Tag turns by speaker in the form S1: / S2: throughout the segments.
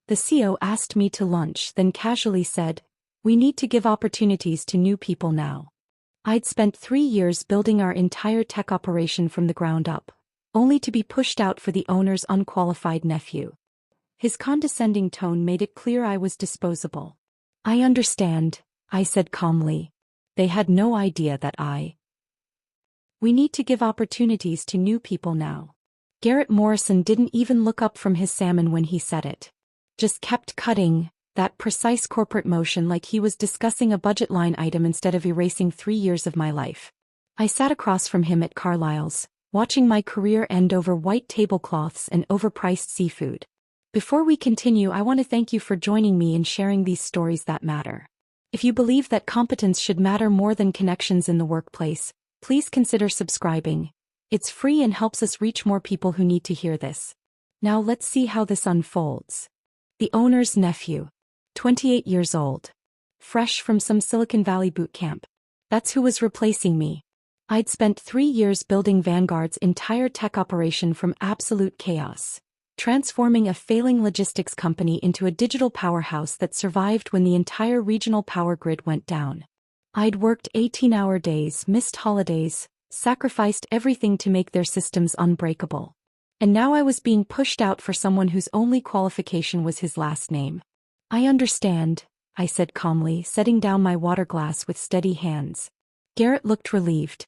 S1: The CEO asked me to lunch, then casually said, "We need to give opportunities to new people now." I'd spent 3 years building our entire tech operation from the ground up, only to be pushed out for the owner's unqualified nephew. His condescending tone made it clear I was disposable. "I understand," I said calmly. They had no idea that We need to give opportunities to new people now. Garrett Morrison didn't even look up from his salmon when he said it. Just kept cutting, that precise corporate motion like he was discussing a budget line item instead of erasing 3 years of my life. I sat across from him at Carlisle's, watching my career end over white tablecloths and overpriced seafood. Before we continue, I want to thank you for joining me in sharing these stories that matter. If you believe that competence should matter more than connections in the workplace, please consider subscribing. It's free and helps us reach more people who need to hear this. Now let's see how this unfolds. The owner's nephew. 28 years old. Fresh from some Silicon Valley boot camp. That's who was replacing me. I'd spent 3 years building Vanguard's entire tech operation from absolute chaos, transforming a failing logistics company into a digital powerhouse that survived when the entire regional power grid went down. I'd worked 18-hour days, missed holidays, sacrificed everything to make their systems unbreakable. And now I was being pushed out for someone whose only qualification was his last name. "I understand," I said calmly, setting down my water glass with steady hands. Garrett looked relieved.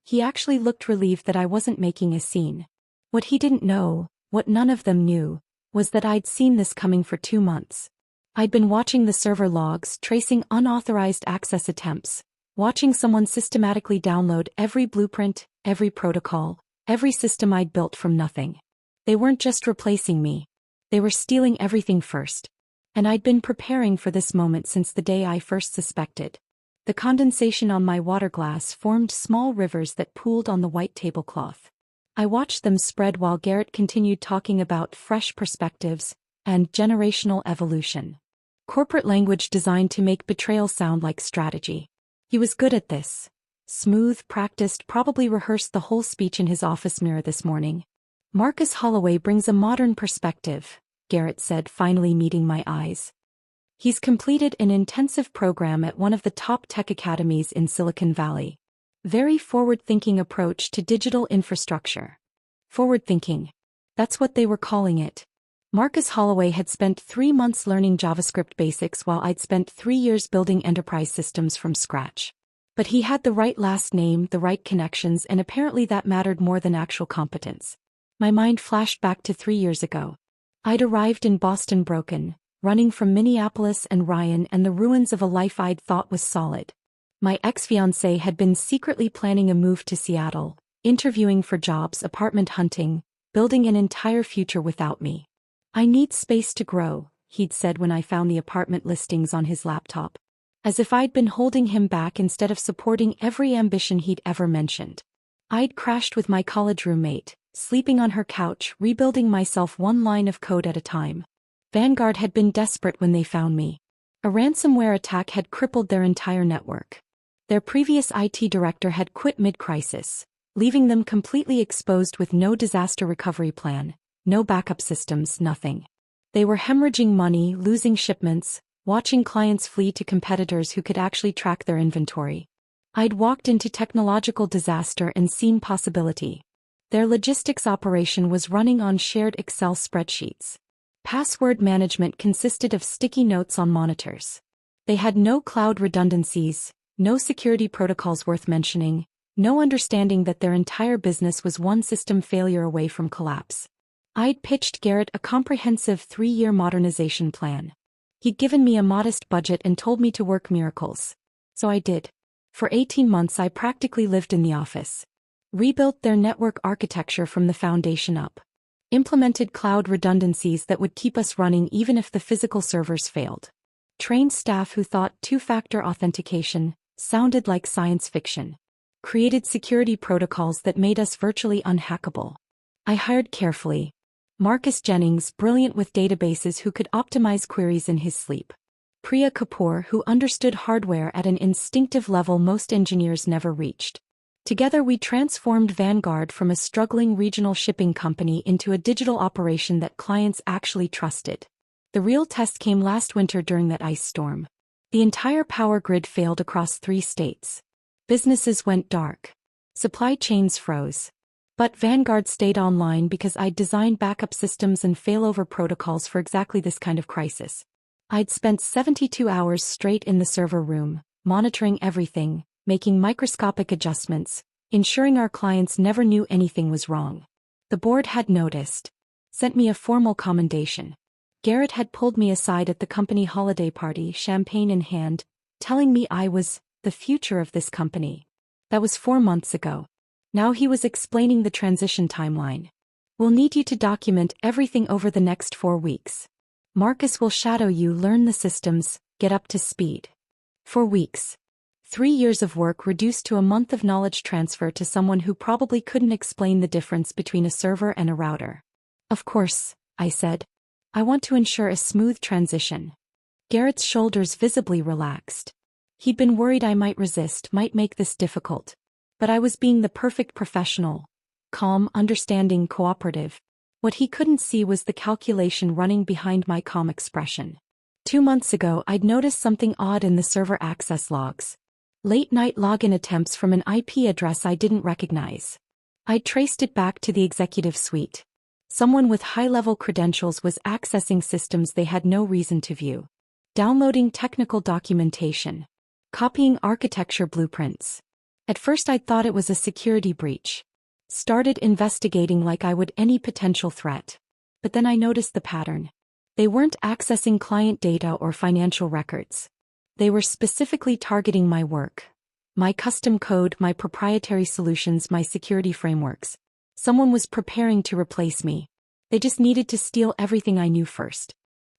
S1: He actually looked relieved that I wasn't making a scene. What he didn't know, what none of them knew, was that I'd seen this coming for 2 months. I'd been watching the server logs, tracing unauthorized access attempts, watching someone systematically download every blueprint, every protocol, every system I'd built from nothing. They weren't just replacing me. They were stealing everything first. And I'd been preparing for this moment since the day I first suspected. The condensation on my water glass formed small rivers that pooled on the white tablecloth. I watched them spread while Garrett continued talking about fresh perspectives and generational evolution. Corporate language designed to make betrayal sound like strategy. He was good at this. Smooth, practiced, probably rehearsed the whole speech in his office mirror this morning. "Marcus Holloway brings a modern perspective," Garrett said, finally meeting my eyes. "He's completed an intensive program at one of the top tech academies in Silicon Valley. Very forward-thinking approach to digital infrastructure." Forward-thinking. That's what they were calling it. Marcus Holloway had spent 3 months learning JavaScript basics while I'd spent 3 years building enterprise systems from scratch. But he had the right last name, the right connections, and apparently that mattered more than actual competence. My mind flashed back to 3 years ago. I'd arrived in Boston broken, running from Minneapolis and Ryan and the ruins of a life I'd thought was solid. My ex-fiancé had been secretly planning a move to Seattle, interviewing for jobs, apartment hunting, building an entire future without me. "I need space to grow," he'd said when I found the apartment listings on his laptop. As if I'd been holding him back instead of supporting every ambition he'd ever mentioned. I'd crashed with my college roommate, sleeping on her couch, rebuilding myself one line of code at a time. Vanguard had been desperate when they found me. A ransomware attack had crippled their entire network. Their previous IT director had quit mid-crisis, leaving them completely exposed with no disaster recovery plan, no backup systems, nothing. They were hemorrhaging money, losing shipments, watching clients flee to competitors who could actually track their inventory. I'd walked into technological disaster and seen possibility. Their logistics operation was running on shared Excel spreadsheets. Password management consisted of sticky notes on monitors. They had no cloud redundancies, no security protocols worth mentioning, no understanding that their entire business was one system failure away from collapse. I'd pitched Garrett a comprehensive 3-year modernization plan. He'd given me a modest budget and told me to work miracles. So I did. For 18 months I practically lived in the office. Rebuilt their network architecture from the foundation up. Implemented cloud redundancies that would keep us running even if the physical servers failed. Trained staff who thought two-factor authentication sounded like science fiction. Created security protocols that made us virtually unhackable. I hired carefully. Marcus Jennings, brilliant with databases who could optimize queries in his sleep. Priya Kapoor, who understood hardware at an instinctive level most engineers never reached. Together we transformed Vanguard from a struggling regional shipping company into a digital operation that clients actually trusted. The real test came last winter during that ice storm. The entire power grid failed across 3 states. Businesses went dark. Supply chains froze. But Vanguard stayed online because I'd designed backup systems and failover protocols for exactly this kind of crisis. I'd spent 72 hours straight in the server room, monitoring everything, making microscopic adjustments, ensuring our clients never knew anything was wrong. The board had noticed. Sent me a formal commendation. Garrett had pulled me aside at the company holiday party, champagne in hand, telling me I was the future of this company. That was 4 months ago. Now he was explaining the transition timeline. We'll need you to document everything over the next 4 weeks. Marcus will shadow you, learn the systems, get up to speed. 4 weeks. 3 years of work reduced to a month of knowledge transfer to someone who probably couldn't explain the difference between a server and a router. Of course, I said. I want to ensure a smooth transition. Garrett's shoulders visibly relaxed. He'd been worried I might resist, might make this difficult. But I was being the perfect professional. Calm, understanding, cooperative. What he couldn't see was the calculation running behind my calm expression. 2 months ago I'd noticed something odd in the server access logs. Late-night login attempts from an IP address I didn't recognize. I'd traced it back to the executive suite. Someone with high-level credentials was accessing systems they had no reason to view. Downloading technical documentation. Copying architecture blueprints. At first I'd thought it was a security breach. Started investigating like I would any potential threat. But then I noticed the pattern. They weren't accessing client data or financial records. They were specifically targeting my work. My custom code, my proprietary solutions, my security frameworks. Someone was preparing to replace me. They just needed to steal everything I knew first.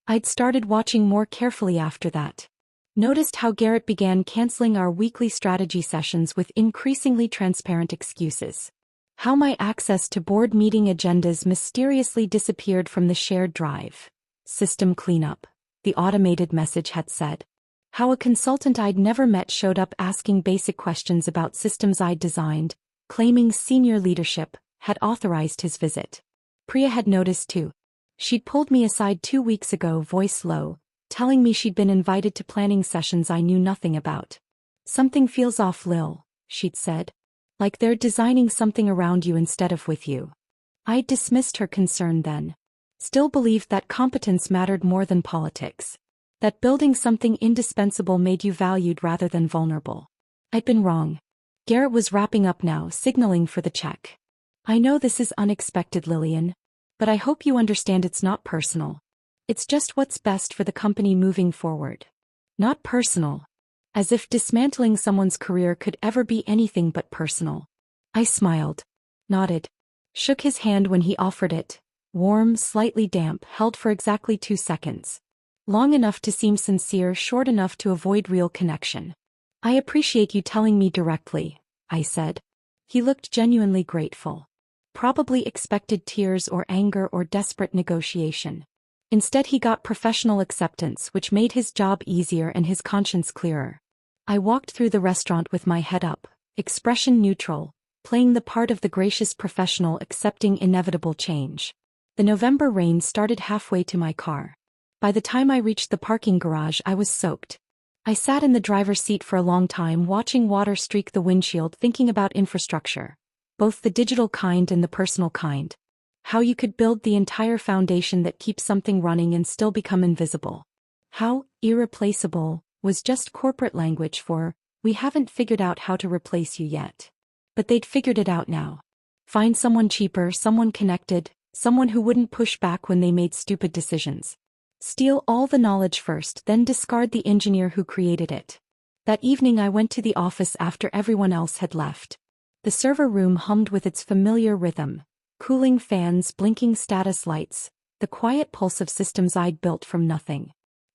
S1: I'd started watching more carefully after that. Noticed how Garrett began canceling our weekly strategy sessions with increasingly transparent excuses. How my access to board meeting agendas mysteriously disappeared from the shared drive. System cleanup, the automated message had said. How a consultant I'd never met showed up asking basic questions about systems I'd designed, claiming senior leadership had authorized his visit. Priya had noticed too. She'd pulled me aside 2 weeks ago, voice low, telling me she'd been invited to planning sessions I knew nothing about. Something feels off, Lil, she'd said. Like they're designing something around you instead of with you. I dismissed her concern then. Still believed that competence mattered more than politics. That building something indispensable made you valued rather than vulnerable. I'd been wrong. Garrett was wrapping up now, signaling for the check. I know this is unexpected, Lillian. But I hope you understand it's not personal. It's just what's best for the company moving forward. Not personal. As if dismantling someone's career could ever be anything but personal. I smiled. Nodded. Shook his hand when he offered it. Warm, slightly damp, held for exactly 2 seconds. Long enough to seem sincere, short enough to avoid real connection. I appreciate you telling me directly, I said. He looked genuinely grateful. Probably expected tears or anger or desperate negotiation. Instead he got professional acceptance, which made his job easier and his conscience clearer. I walked through the restaurant with my head up, expression neutral, playing the part of the gracious professional accepting inevitable change. The November rain started halfway to my car. By the time I reached the parking garage I was soaked. I sat in the driver's seat for a long time watching water streak the windshield, thinking about infrastructure. Both the digital kind and the personal kind. How you could build the entire foundation that keeps something running and still become invisible. How irreplaceable was just corporate language for, we haven't figured out how to replace you yet. But they'd figured it out now. Find someone cheaper, someone connected, someone who wouldn't push back when they made stupid decisions. Steal all the knowledge first, then discard the engineer who created it. That evening I went to the office after everyone else had left. The server room hummed with its familiar rhythm. Cooling fans, blinking status lights, the quiet pulse of systems I'd built from nothing.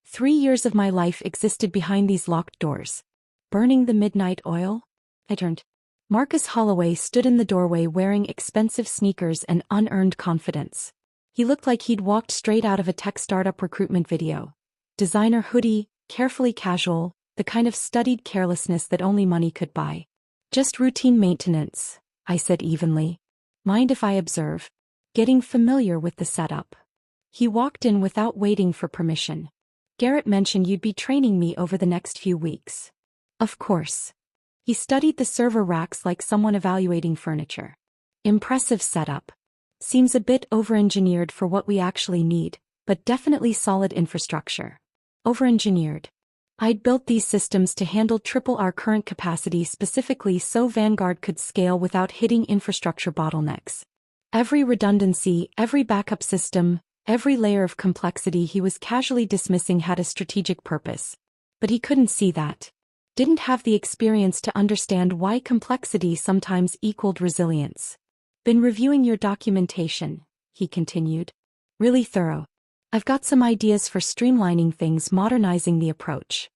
S1: 3 years of my life existed behind these locked doors. Burning the midnight oil? I turned. Marcus Holloway stood in the doorway wearing expensive sneakers and unearned confidence. He looked like he'd walked straight out of a tech startup recruitment video. Designer hoodie, carefully casual, the kind of studied carelessness that only money could buy. Just routine maintenance, I said evenly. Mind if I observe? Getting familiar with the setup. He walked in without waiting for permission. Garrett mentioned you'd be training me over the next few weeks. Of course. He studied the server racks like someone evaluating furniture. Impressive setup. Seems a bit over-engineered for what we actually need, but definitely solid infrastructure. Over-engineered. I'd built these systems to handle triple our current capacity specifically so Vanguard could scale without hitting infrastructure bottlenecks. Every redundancy, every backup system, every layer of complexity he was casually dismissing had a strategic purpose. But he couldn't see that. Didn't have the experience to understand why complexity sometimes equaled resilience. Been reviewing your documentation, he continued. Really thorough. I've got some ideas for streamlining things, modernizing the approach.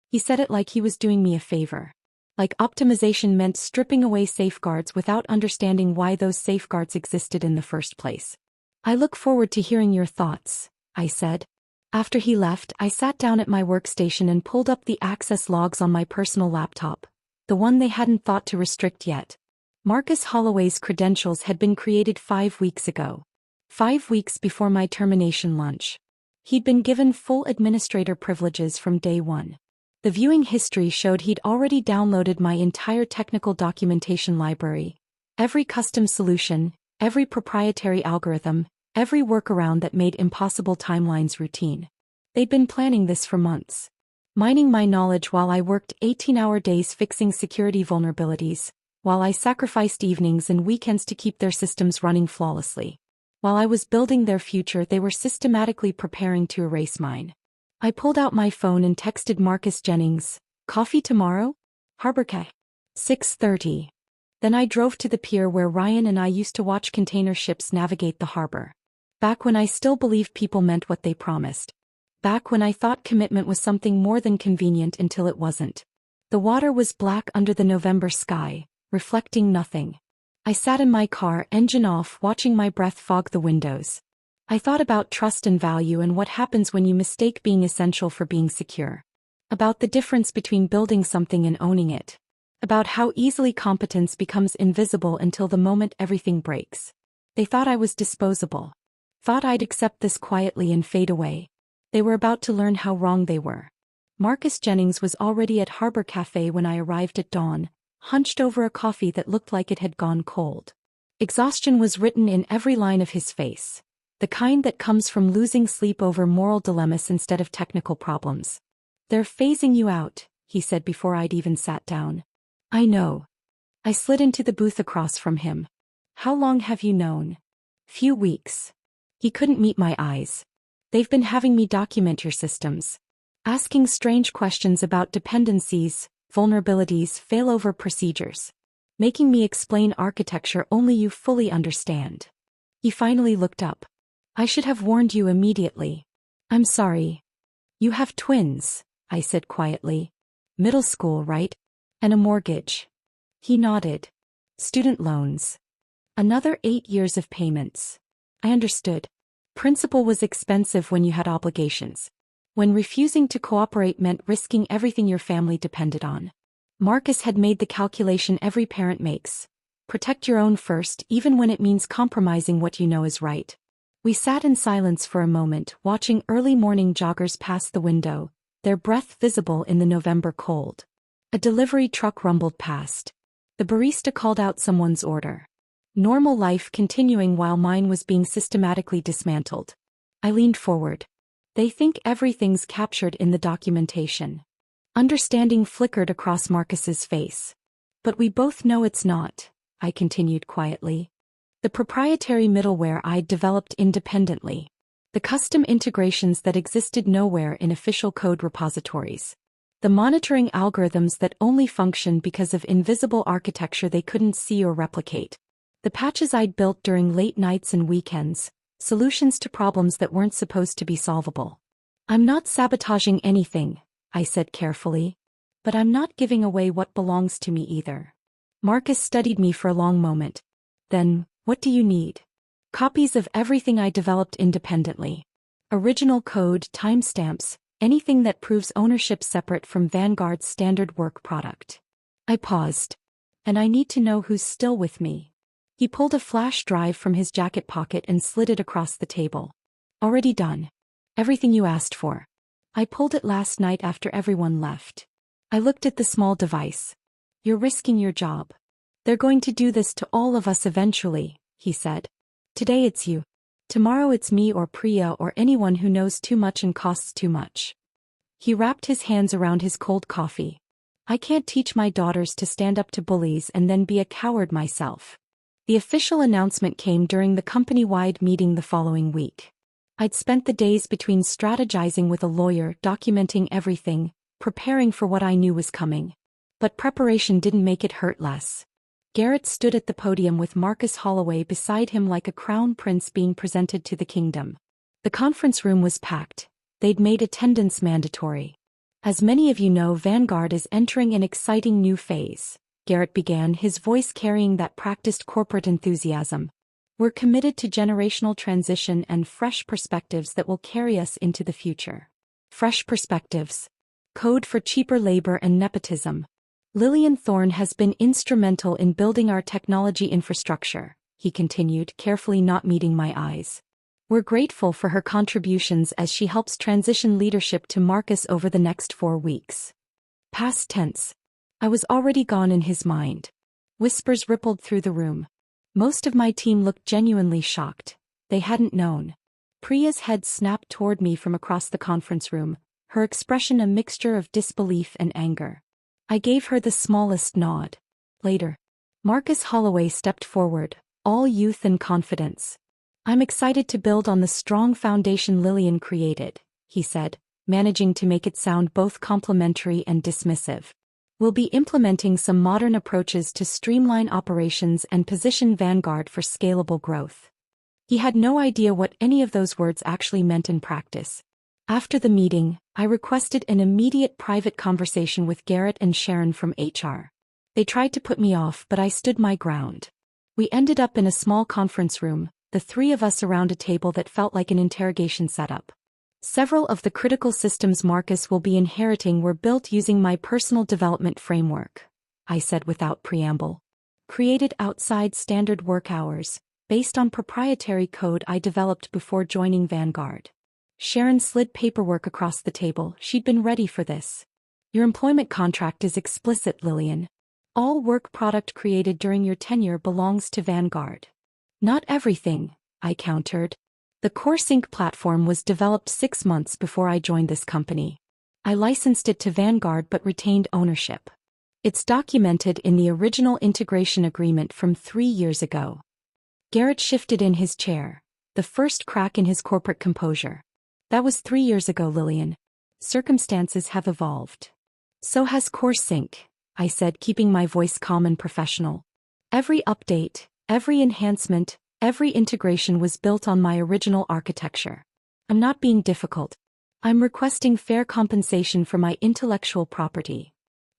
S1: He said it like he was doing me a favor. Like optimization meant stripping away safeguards without understanding why those safeguards existed in the first place. I look forward to hearing your thoughts, I said. After he left, I sat down at my workstation and pulled up the access logs on my personal laptop, the one they hadn't thought to restrict yet. Marcus Holloway's credentials had been created 5 weeks ago. 5 weeks before my termination lunch. He'd been given full administrator privileges from day one. The viewing history showed he'd already downloaded my entire technical documentation library, every custom solution, every proprietary algorithm, every workaround that made impossible timelines routine. They'd been planning this for months. Mining my knowledge while I worked 18-hour days fixing security vulnerabilities, while I sacrificed evenings and weekends to keep their systems running flawlessly. While I was building their future, they were systematically preparing to erase mine. I pulled out my phone and texted Marcus Jennings, "Coffee tomorrow? Harbor Cay. 6:30. Then I drove to the pier where Ryan and I used to watch container ships navigate the harbor. Back when I still believed people meant what they promised. Back when I thought commitment was something more than convenient until it wasn't. The water was black under the November sky, reflecting nothing. I sat in my car, engine off, watching my breath fog the windows. I thought about trust and value and what happens when you mistake being essential for being secure. About the difference between building something and owning it. About how easily competence becomes invisible until the moment everything breaks. They thought I was disposable. Thought I'd accept this quietly and fade away. They were about to learn how wrong they were. Marcus Jennings was already at Harbor Cafe when I arrived at dawn, hunched over a coffee that looked like it had gone cold. Exhaustion was written in every line of his face, the kind that comes from losing sleep over moral dilemmas instead of technical problems. "They're phasing you out," he said before I'd even sat down. "I know." I slid into the booth across from him. "How long have you known?" "Few weeks." He couldn't meet my eyes. "They've been having me document your systems. Asking strange questions about dependencies, vulnerabilities, failover procedures. Making me explain architecture only you fully understand." He finally looked up. "I should have warned you immediately. I'm sorry." "You have twins," I said quietly. "Middle school, right? And a mortgage." He nodded. "Student loans. Another 8 years of payments." I understood. Principal was expensive when you had obligations. When refusing to cooperate meant risking everything your family depended on. Marcus had made the calculation every parent makes. Protect your own first, even when it means compromising what you know is right. We sat in silence for a moment, watching early morning joggers pass the window, their breath visible in the November cold. A delivery truck rumbled past. The barista called out someone's order. Normal life continuing while mine was being systematically dismantled. I leaned forward. "They think everything's captured in the documentation." Understanding flickered across Marcus's face. "But we both know it's not," I continued quietly. "The proprietary middleware I'd developed independently. The custom integrations that existed nowhere in official code repositories. The monitoring algorithms that only functioned because of invisible architecture they couldn't see or replicate. The patches I'd built during late nights and weekends, solutions to problems that weren't supposed to be solvable. I'm not sabotaging anything," I said carefully. "But I'm not giving away what belongs to me either." Marcus studied me for a long moment. "Then, what do you need?" "Copies of everything I developed independently. Original code, timestamps, anything that proves ownership separate from Vanguard's standard work product." I paused. "And I need to know who's still with me." He pulled a flash drive from his jacket pocket and slid it across the table. Already done. Everything you asked for. I pulled it last night after everyone left. I looked at the small device. You're risking your job. They're going to do this to all of us eventually, he said. Today it's you. Tomorrow it's me or Priya or anyone who knows too much and costs too much. He wrapped his hands around his cold coffee. I can't teach my daughters to stand up to bullies and then be a coward myself. The official announcement came during the company-wide meeting the following week. I'd spent the days between strategizing with a lawyer, documenting everything, preparing for what I knew was coming. But preparation didn't make it hurt less. Garrett stood at the podium with Marcus Holloway beside him like a crown prince being presented to the kingdom. The conference room was packed. They'd made attendance mandatory. As many of you know, Vanguard is entering an exciting new phase, Garrett began, his voice carrying that practiced corporate enthusiasm. We're committed to generational transition and fresh perspectives that will carry us into the future. Fresh perspectives. Code for cheaper labor and nepotism. Lillian Thorne has been instrumental in building our technology infrastructure, he continued, carefully not meeting my eyes. We're grateful for her contributions as she helps transition leadership to Marcus over the next 4 weeks. Past tense. I was already gone in his mind. Whispers rippled through the room. Most of my team looked genuinely shocked. They hadn't known. Priya's head snapped toward me from across the conference room, her expression a mixture of disbelief and anger. I gave her the smallest nod. Later, Marcus Holloway stepped forward, all youth and confidence. I'm excited to build on the strong foundation Lillian created, he said, managing to make it sound both complimentary and dismissive. We'll be implementing some modern approaches to streamline operations and position Vanguard for scalable growth. He had no idea what any of those words actually meant in practice. After the meeting, I requested an immediate private conversation with Garrett and Sharon from HR. They tried to put me off, but I stood my ground. We ended up in a small conference room, the three of us around a table that felt like an interrogation setup. Several of the critical systems Marcus will be inheriting were built using my personal development framework, I said without preamble. Created outside standard work hours, based on proprietary code I developed before joining Vanguard. Sharon slid paperwork across the table. She'd been ready for this. Your employment contract is explicit, Lillian. All work product created during your tenure belongs to Vanguard. Not everything, I countered. The CoreSync platform was developed 6 months before I joined this company. I licensed it to Vanguard but retained ownership. It's documented in the original integration agreement from 3 years ago. Garrett shifted in his chair, the first crack in his corporate composure. That was 3 years ago, Lillian. Circumstances have evolved. So has CoreSync, I said, keeping my voice calm and professional. Every update, every enhancement, every integration was built on my original architecture. I'm not being difficult. I'm requesting fair compensation for my intellectual property.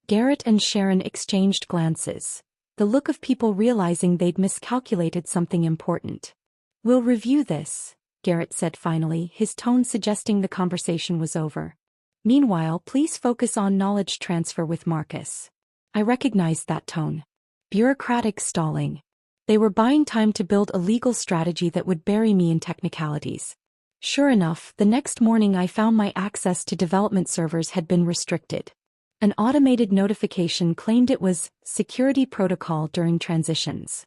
S1: Garrett and Sharon exchanged glances, the look of people realizing they'd miscalculated something important. We'll review this, Garrett said finally, his tone suggesting the conversation was over. Meanwhile, please focus on knowledge transfer with Marcus. I recognized that tone. Bureaucratic stalling. They were buying time to build a legal strategy that would bury me in technicalities. Sure enough, the next morning I found my access to development servers had been restricted. An automated notification claimed it was security protocol during transitions.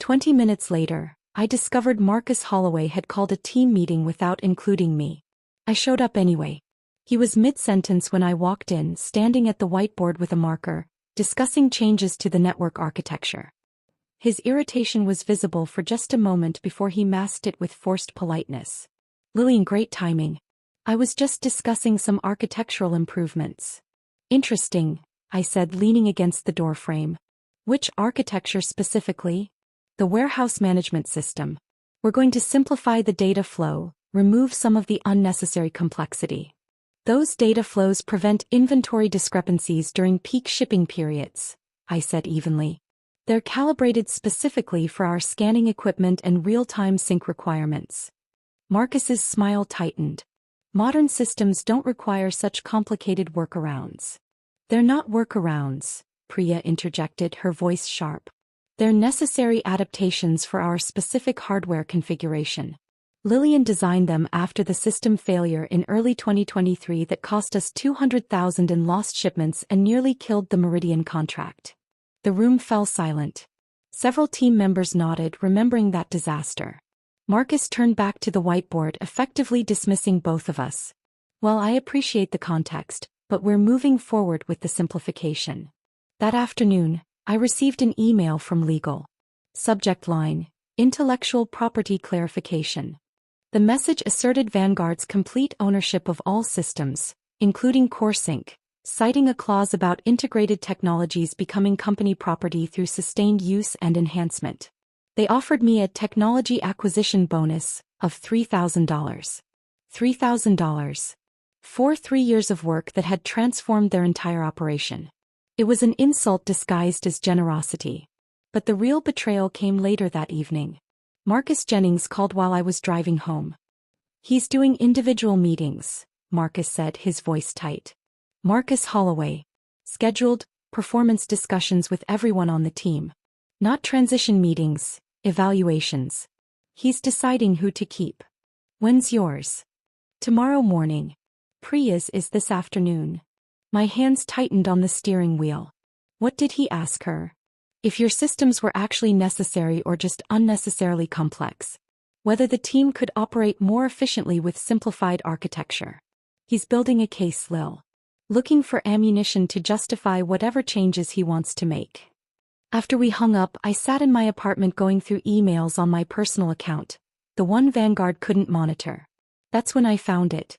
S1: 20 minutes later, I discovered Marcus Holloway had called a team meeting without including me. I showed up anyway. He was mid-sentence when I walked in, standing at the whiteboard with a marker, discussing changes to the network architecture. His irritation was visible for just a moment before he masked it with forced politeness. Lillian, great timing. I was just discussing some architectural improvements. Interesting, I said, leaning against the doorframe. Which architecture specifically? The warehouse management system. We're going to simplify the data flow, remove some of the unnecessary complexity. Those data flows prevent inventory discrepancies during peak shipping periods, I said evenly. They're calibrated specifically for our scanning equipment and real-time sync requirements. Marcus's smile tightened. Modern systems don't require such complicated workarounds. They're not workarounds, Priya interjected, her voice sharp. They're necessary adaptations for our specific hardware configuration. Lillian designed them after the system failure in early 2023 that cost us $200,000 in lost shipments and nearly killed the Meridian contract. The room fell silent. Several team members nodded, remembering that disaster. Marcus turned back to the whiteboard, effectively dismissing both of us. Well, I appreciate the context, but we're moving forward with the simplification. That afternoon, I received an email from legal. Subject line: Intellectual Property Clarification. The message asserted Vanguard's complete ownership of all systems, including CoreSync, citing a clause about integrated technologies becoming company property through sustained use and enhancement. They offered me a technology acquisition bonus of $3,000. $3,000. For 3 years of work that had transformed their entire operation. It was an insult disguised as generosity. But the real betrayal came later that evening. Marcus Jennings called while I was driving home. He's doing individual meetings, Marcus said, his voice tight. Marcus Holloway. Scheduled performance discussions with everyone on the team. Not transition meetings, evaluations. He's deciding who to keep. When's yours? Tomorrow morning. Priya's is this afternoon. My hands tightened on the steering wheel. What did he ask her? If your systems were actually necessary or just unnecessarily complex. Whether the team could operate more efficiently with simplified architecture. He's building a case, Lil. Looking for ammunition to justify whatever changes he wants to make. After we hung up, I sat in my apartment going through emails on my personal account, the one Vanguard couldn't monitor. That's when I found it.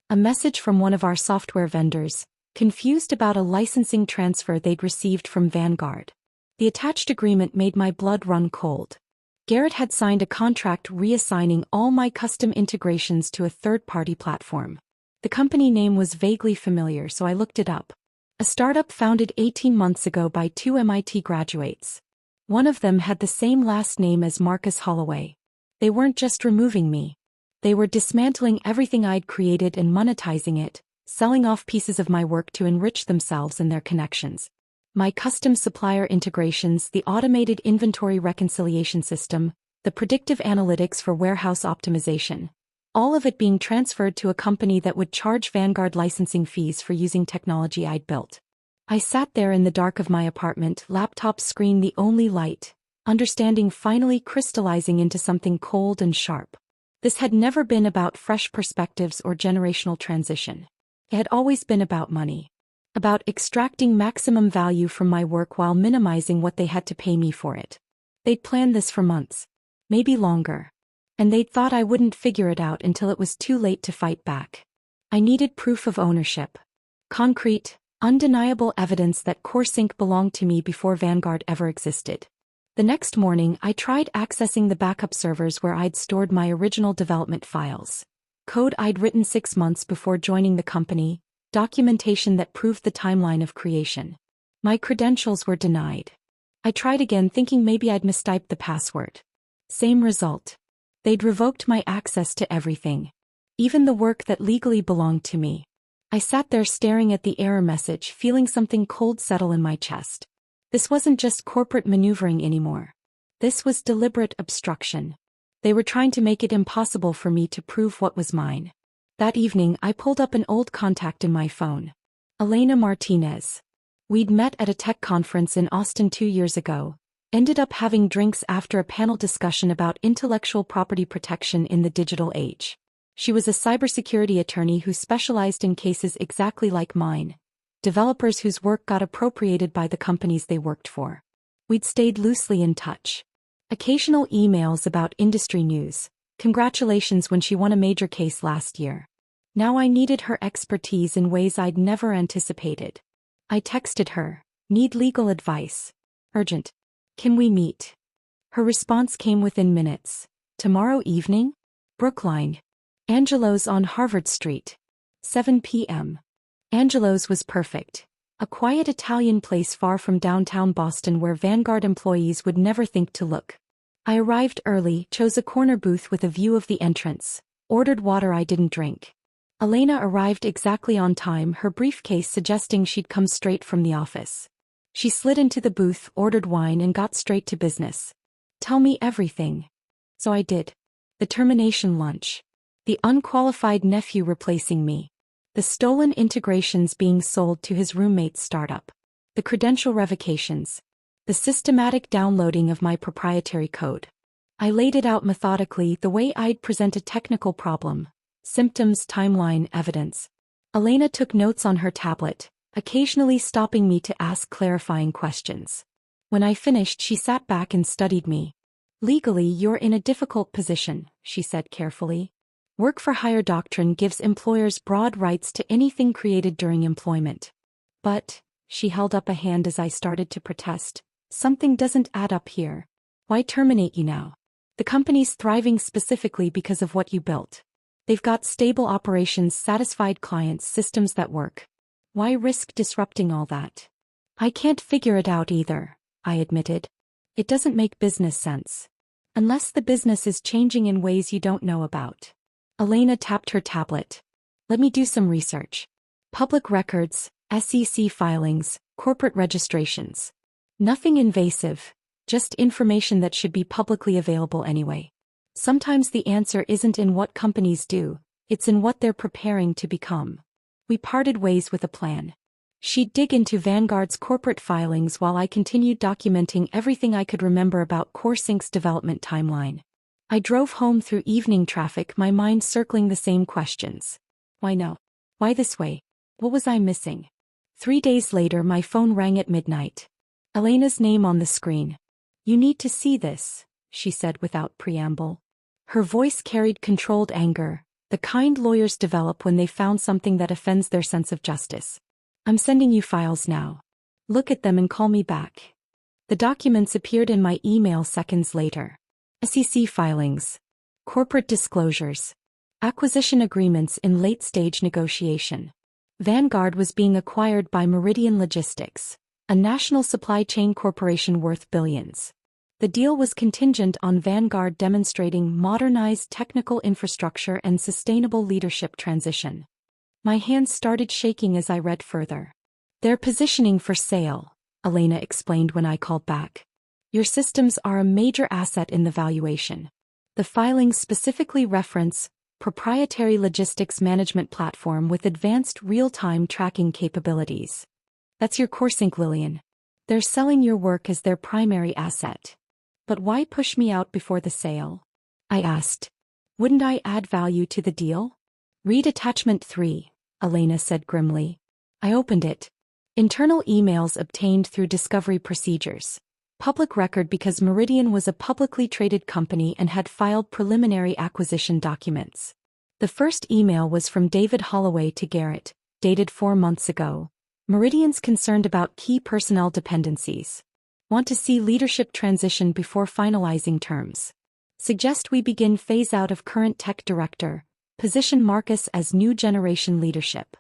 S1: A message from one of our software vendors, confused about a licensing transfer they'd received from Vanguard. The attached agreement made my blood run cold. Garrett had signed a contract reassigning all my custom integrations to a third-party platform. The company name was vaguely familiar, so I looked it up. A startup founded 18 months ago by 2 MIT graduates. One of them had the same last name as Marcus Holloway. They weren't just removing me. They were dismantling everything I'd created and monetizing it, selling off pieces of my work to enrich themselves and their connections. My custom supplier integrations, the automated inventory reconciliation system, the predictive analytics for warehouse optimization. All of it being transferred to a company that would charge Vanguard licensing fees for using technology I'd built. I sat there in the dark of my apartment, laptop screen the only light, understanding finally crystallizing into something cold and sharp. This had never been about fresh perspectives or generational transition. It had always been about money. About extracting maximum value from my work while minimizing what they had to pay me for it. They'd planned this for months. Maybe longer. And they'd thought I wouldn't figure it out until it was too late to fight back. I needed proof of ownership. Concrete, undeniable evidence that CoreSync belonged to me before Vanguard ever existed. The next morning, I tried accessing the backup servers where I'd stored my original development files. Code I'd written 6 months before joining the company, documentation that proved the timeline of creation. My credentials were denied. I tried again, thinking maybe I'd mistyped the password. Same result. They'd revoked my access to everything. Even the work that legally belonged to me. I sat there staring at the error message, feeling something cold settle in my chest. This wasn't just corporate maneuvering anymore. This was deliberate obstruction. They were trying to make it impossible for me to prove what was mine. That evening, I pulled up an old contact in my phone. Elena Martinez. We'd met at a tech conference in Austin 2 years ago. Ended up having drinks after a panel discussion about intellectual property protection in the digital age. She was a cybersecurity attorney who specialized in cases exactly like mine. Developers whose work got appropriated by the companies they worked for. We'd stayed loosely in touch. Occasional emails about industry news. Congratulations when she won a major case last year. Now I needed her expertise in ways I'd never anticipated. I texted her, "Need legal advice. Urgent. Can we meet?" Her response came within minutes. "Tomorrow evening? Brookline. Angelo's on Harvard Street. 7 p.m. Angelo's was perfect. A quiet Italian place far from downtown Boston where Vanguard employees would never think to look. I arrived early, chose a corner booth with a view of the entrance, ordered water I didn't drink. Elena arrived exactly on time, her briefcase suggesting she'd come straight from the office. She slid into the booth, ordered wine and got straight to business. "Tell me everything." So I did. The termination lunch. The unqualified nephew replacing me. The stolen integrations being sold to his roommate's startup. The credential revocations. The systematic downloading of my proprietary code. I laid it out methodically the way I'd present a technical problem. Symptoms, timeline, evidence. Elena took notes on her tablet, occasionally stopping me to ask clarifying questions. When I finished, she sat back and studied me. Legally, you're in a difficult position, she said carefully. Work-for-hire doctrine gives employers broad rights to anything created during employment. But, she held up a hand as I started to protest, something doesn't add up here. Why terminate you now? The company's thriving specifically because of what you built. They've got stable operations, satisfied clients, systems that work. Why risk disrupting all that? I can't figure it out either, I admitted. It doesn't make business sense. Unless the business is changing in ways you don't know about. Elena tapped her tablet. Let me do some research. Public records, SEC filings, corporate registrations. Nothing invasive, just information that should be publicly available anyway. Sometimes the answer isn't in what companies do, it's in what they're preparing to become. We parted ways with a plan. She'd dig into Vanguard's corporate filings while I continued documenting everything I could remember about CoreSync's development timeline. I drove home through evening traffic, my mind circling the same questions. Why no? Why this way? What was I missing? 3 days later, my phone rang at midnight. Elena's name on the screen. You need to see this, she said without preamble. Her voice carried controlled anger, the kind lawyers develop when they found something that offends their sense of justice. I'm sending you files now. Look at them and call me back. The documents appeared in my email seconds later. SEC filings. Corporate disclosures. Acquisition agreements in late-stage negotiation. Vanguard was being acquired by Meridian Logistics, a national supply chain corporation worth billions. The deal was contingent on Vanguard demonstrating modernized technical infrastructure and sustainable leadership transition. My hands started shaking as I read further. They're positioning for sale, Elena explained when I called back. Your systems are a major asset in the valuation. The filings specifically reference proprietary logistics management platform with advanced real-time tracking capabilities. That's your CoreSync, Lillian. They're selling your work as their primary asset. But why push me out before the sale? I asked. Wouldn't I add value to the deal? Read attachment 3, Elena said grimly. I opened it. Internal emails obtained through discovery procedures. Public record because Meridian was a publicly traded company and had filed preliminary acquisition documents. The first email was from David Holloway to Garrett, dated 4 months ago. Meridian's concerned about key personnel dependencies. Want to see leadership transition before finalizing terms. Suggest we begin phase out of current tech director, position Marcus as new generation leadership.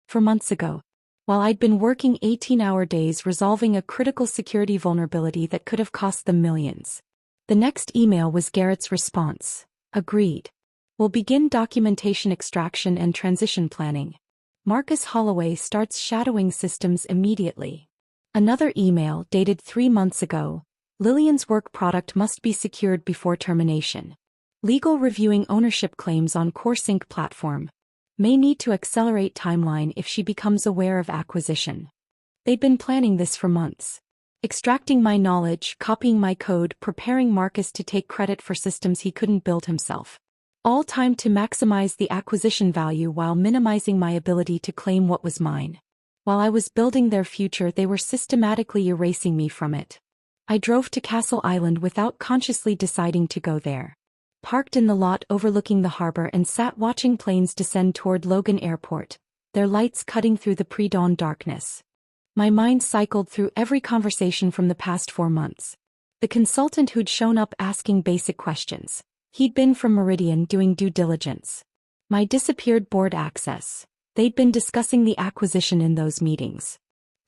S1: 4 months ago. While I'd been working 18-hour days resolving a critical security vulnerability that could have cost them millions. The next email was Garrett's response. Agreed. We'll begin documentation extraction and transition planning. Marcus Holloway starts shadowing systems immediately. Another email dated 3 months ago. Lillian's work product must be secured before termination. Legal reviewing ownership claims on CoreSync platform. May need to accelerate timeline if she becomes aware of acquisition. They'd been planning this for months. Extracting my knowledge, copying my code, preparing Marcus to take credit for systems he couldn't build himself. All timed to maximize the acquisition value while minimizing my ability to claim what was mine. While I was building their future, they were systematically erasing me from it. I drove to Castle Island without consciously deciding to go there. Parked in the lot overlooking the harbor and sat watching planes descend toward Logan Airport, their lights cutting through the pre-dawn darkness. My mind cycled through every conversation from the past 4 months. The consultant who'd shown up asking basic questions. He'd been from Meridian doing due diligence. My disappeared board access. They'd been discussing the acquisition in those meetings.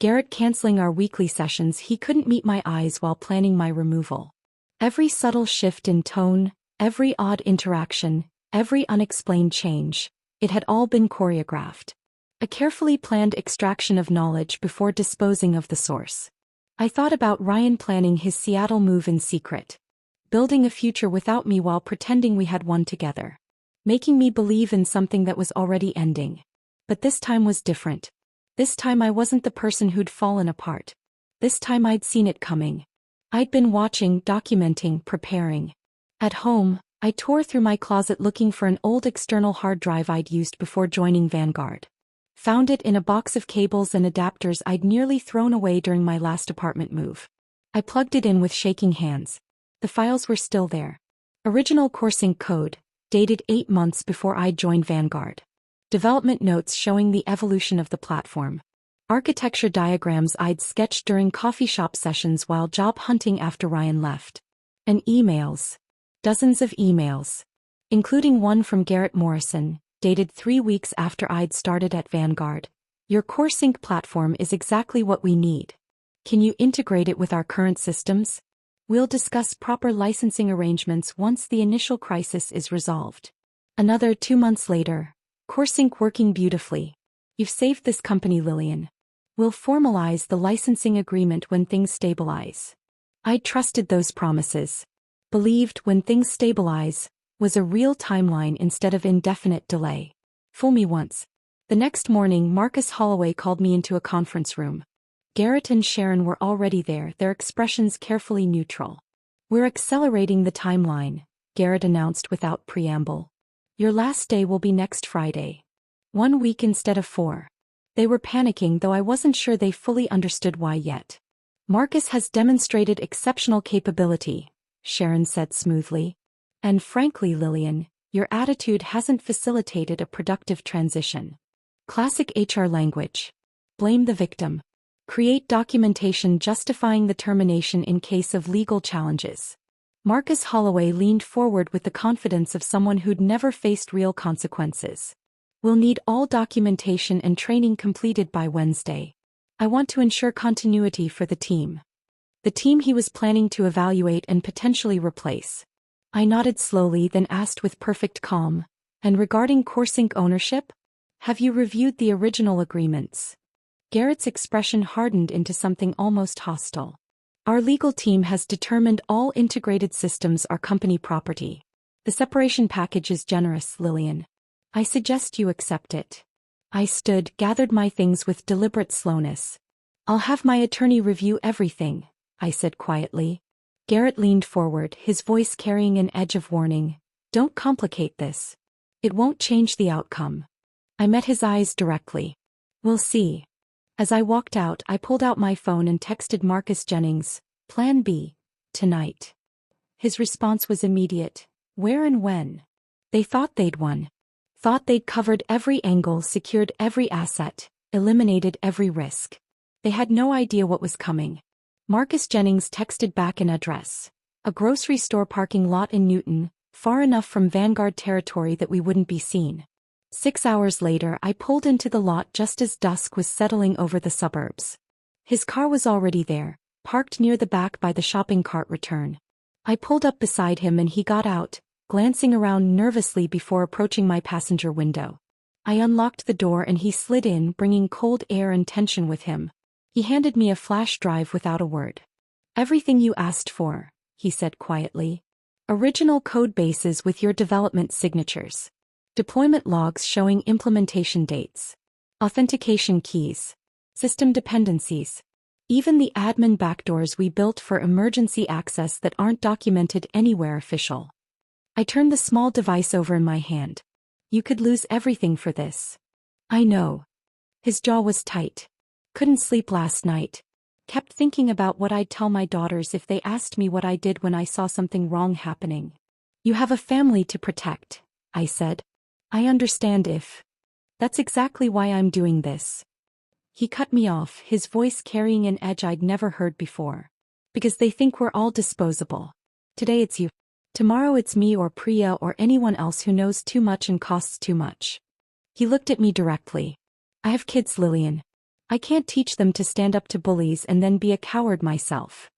S1: Garrett canceling our weekly sessions. He couldn't meet my eyes while planning my removal. Every subtle shift in tone, every odd interaction, every unexplained change, it had all been choreographed. A carefully planned extraction of knowledge before disposing of the source. I thought about Ryan planning his Seattle move in secret. building a future without me while pretending we had one together. Making me believe in something that was already ending. But this time was different. This time I wasn't the person who'd fallen apart. This time I'd seen it coming. I'd been watching, documenting, preparing. At home, I tore through my closet looking for an old external hard drive I'd used before joining Vanguard. Found it in a box of cables and adapters I'd nearly thrown away during my last apartment move. I plugged it in with shaking hands. The files were still there. Original CoreSync code, dated 8 months before I'd joined Vanguard. Development notes showing the evolution of the platform. Architecture diagrams I'd sketched during coffee shop sessions while job hunting after Ryan left. And emails. Dozens of emails. Including one from Garrett Morrison, dated 3 weeks after I'd started at Vanguard. Your CoreSync platform is exactly what we need. Can you integrate it with our current systems? We'll discuss proper licensing arrangements once the initial crisis is resolved. Another 2 months later, CoreSync working beautifully. You've saved this company, Lillian. We'll formalize the licensing agreement when things stabilize. I trusted those promises. Believed when things stabilize was a real timeline instead of indefinite delay. Fool me once. The next morning, Marcus Holloway called me into a conference room. Garrett and Sharon were already there, their expressions carefully neutral. We're accelerating the timeline, Garrett announced without preamble. Your last day will be next Friday. 1 week instead of 4. They were panicking, though I wasn't sure they fully understood why yet. Marcus has demonstrated exceptional capability, Sharon said smoothly. And frankly, Lillian, your attitude hasn't facilitated a productive transition. Classic HR language. Blame the victim. Create documentation justifying the termination in case of legal challenges. Marcus Holloway leaned forward with the confidence of someone who'd never faced real consequences. We'll need all documentation and training completed by Wednesday. I want to ensure continuity for the team. The team he was planning to evaluate and potentially replace. I nodded slowly, then asked with perfect calm, and regarding CoreSync ownership? Have you reviewed the original agreements? Garrett's expression hardened into something almost hostile. Our legal team has determined all integrated systems are company property. The separation package is generous, Lillian. I suggest you accept it. I stood, gathered my things with deliberate slowness. I'll have my attorney review everything, I said quietly. Garrett leaned forward, his voice carrying an edge of warning. Don't complicate this. It won't change the outcome. I met his eyes directly. We'll see. As I walked out, I pulled out my phone and texted Marcus Jennings, Plan B, tonight. His response was immediate. Where and when? They thought they'd won. Thought they'd covered every angle, secured every asset, eliminated every risk. They had no idea what was coming. Marcus Jennings texted back an address. A grocery store parking lot in Newton, far enough from Vanguard territory that we wouldn't be seen. 6 hours later, I pulled into the lot just as dusk was settling over the suburbs. His car was already there, parked near the back by the shopping cart return. I pulled up beside him and he got out, glancing around nervously before approaching my passenger window. I unlocked the door and he slid in, bringing cold air and tension with him. He handed me a flash drive without a word. Everything you asked for, he said quietly. Original code bases with your development signatures. Deployment logs showing implementation dates. Authentication keys. System dependencies. Even the admin backdoors we built for emergency access that aren't documented anywhere official. I turned the small device over in my hand. You could lose everything for this. I know. His jaw was tight. Couldn't sleep last night. Kept thinking about what I'd tell my daughters if they asked me what I did when I saw something wrong happening. You have a family to protect, I said. I understand if. That's exactly why I'm doing this. He cut me off, his voice carrying an edge I'd never heard before. Because they think we're all disposable. Today it's you. Tomorrow it's me or Priya or anyone else who knows too much and costs too much. He looked at me directly. I have kids, Lillian. I can't teach them to stand up to bullies and then be a coward myself.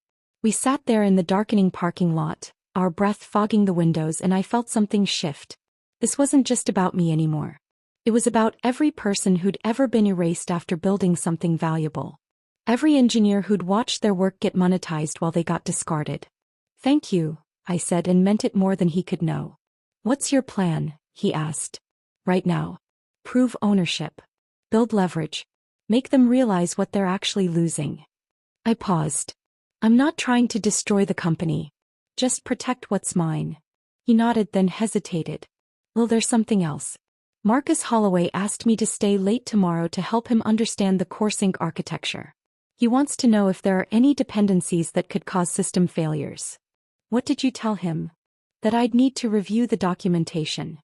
S1: We sat there in the darkening parking lot, our breath fogging the windows, and I felt something shift. This wasn't just about me anymore. It was about every person who'd ever been erased after building something valuable. Every engineer who'd watched their work get monetized while they got discarded. Thank you, I said and meant it more than he could know. What's your plan? He asked. Right now. Prove ownership. Build leverage. Make them realize what they're actually losing. I paused. I'm not trying to destroy the company. Just protect what's mine. He nodded then hesitated. Well, there's something else. Marcus Holloway asked me to stay late tomorrow to help him understand the CoreSync architecture. He wants to know if there are any dependencies that could cause system failures. What did you tell him? That I'd need to review the documentation.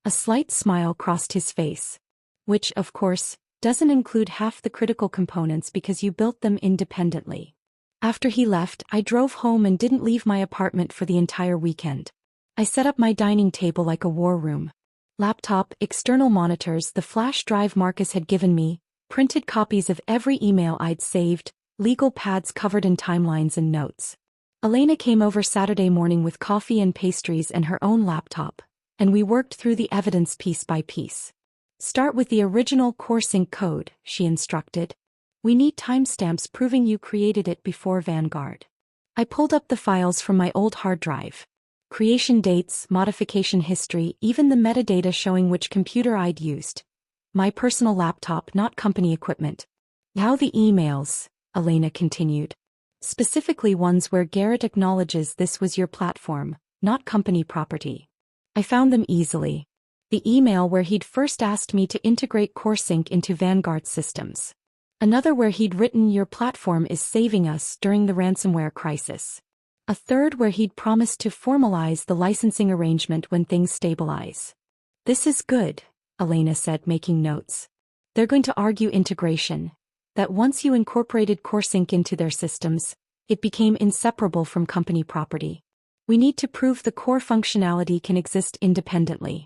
S1: A slight smile crossed his face. Which, of course, doesn't include half the critical components because you built them independently. After he left, I drove home and didn't leave my apartment for the entire weekend. I set up my dining table like a war room. Laptop, external monitors, the flash drive Marcus had given me, printed copies of every email I'd saved, legal pads covered in timelines and notes. Elena came over Saturday morning with coffee and pastries and her own laptop, and we worked through the evidence piece by piece. Start with the original CoreSync code, she instructed. We need timestamps proving you created it before Vanguard. I pulled up the files from my old hard drive. Creation dates, modification history, even the metadata showing which computer I'd used. My personal laptop, not company equipment. Now the emails, Elena continued. Specifically ones where Garrett acknowledges this was your platform, not company property. I found them easily. The email where he'd first asked me to integrate CoreSync into Vanguard systems. Another where he'd written your platform is saving us during the ransomware crisis. A third where he'd promised to formalize the licensing arrangement when things stabilize. This is good, Elena said, making notes. They're going to argue integration. That once you incorporated CoreSync into their systems, it became inseparable from company property. We need to prove the core functionality can exist independently.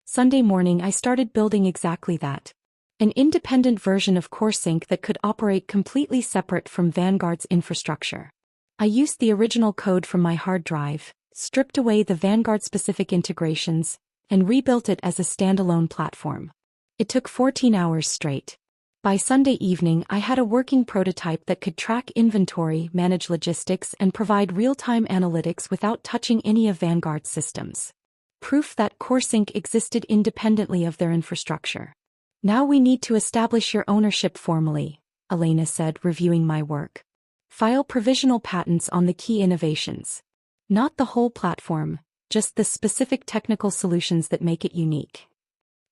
S1: Sunday morning I started building exactly that. An independent version of CoreSync that could operate completely separate from Vanguard's infrastructure. I used the original code from my hard drive, stripped away the Vanguard-specific integrations, and rebuilt it as a standalone platform. It took 14 hours straight. By Sunday evening I had a working prototype that could track inventory, manage logistics, and provide real-time analytics without touching any of Vanguard's systems. Proof that CoreSync existed independently of their infrastructure. Now we need to establish your ownership formally, Elena said, reviewing my work. File provisional patents on the key innovations. Not the whole platform, just the specific technical solutions that make it unique.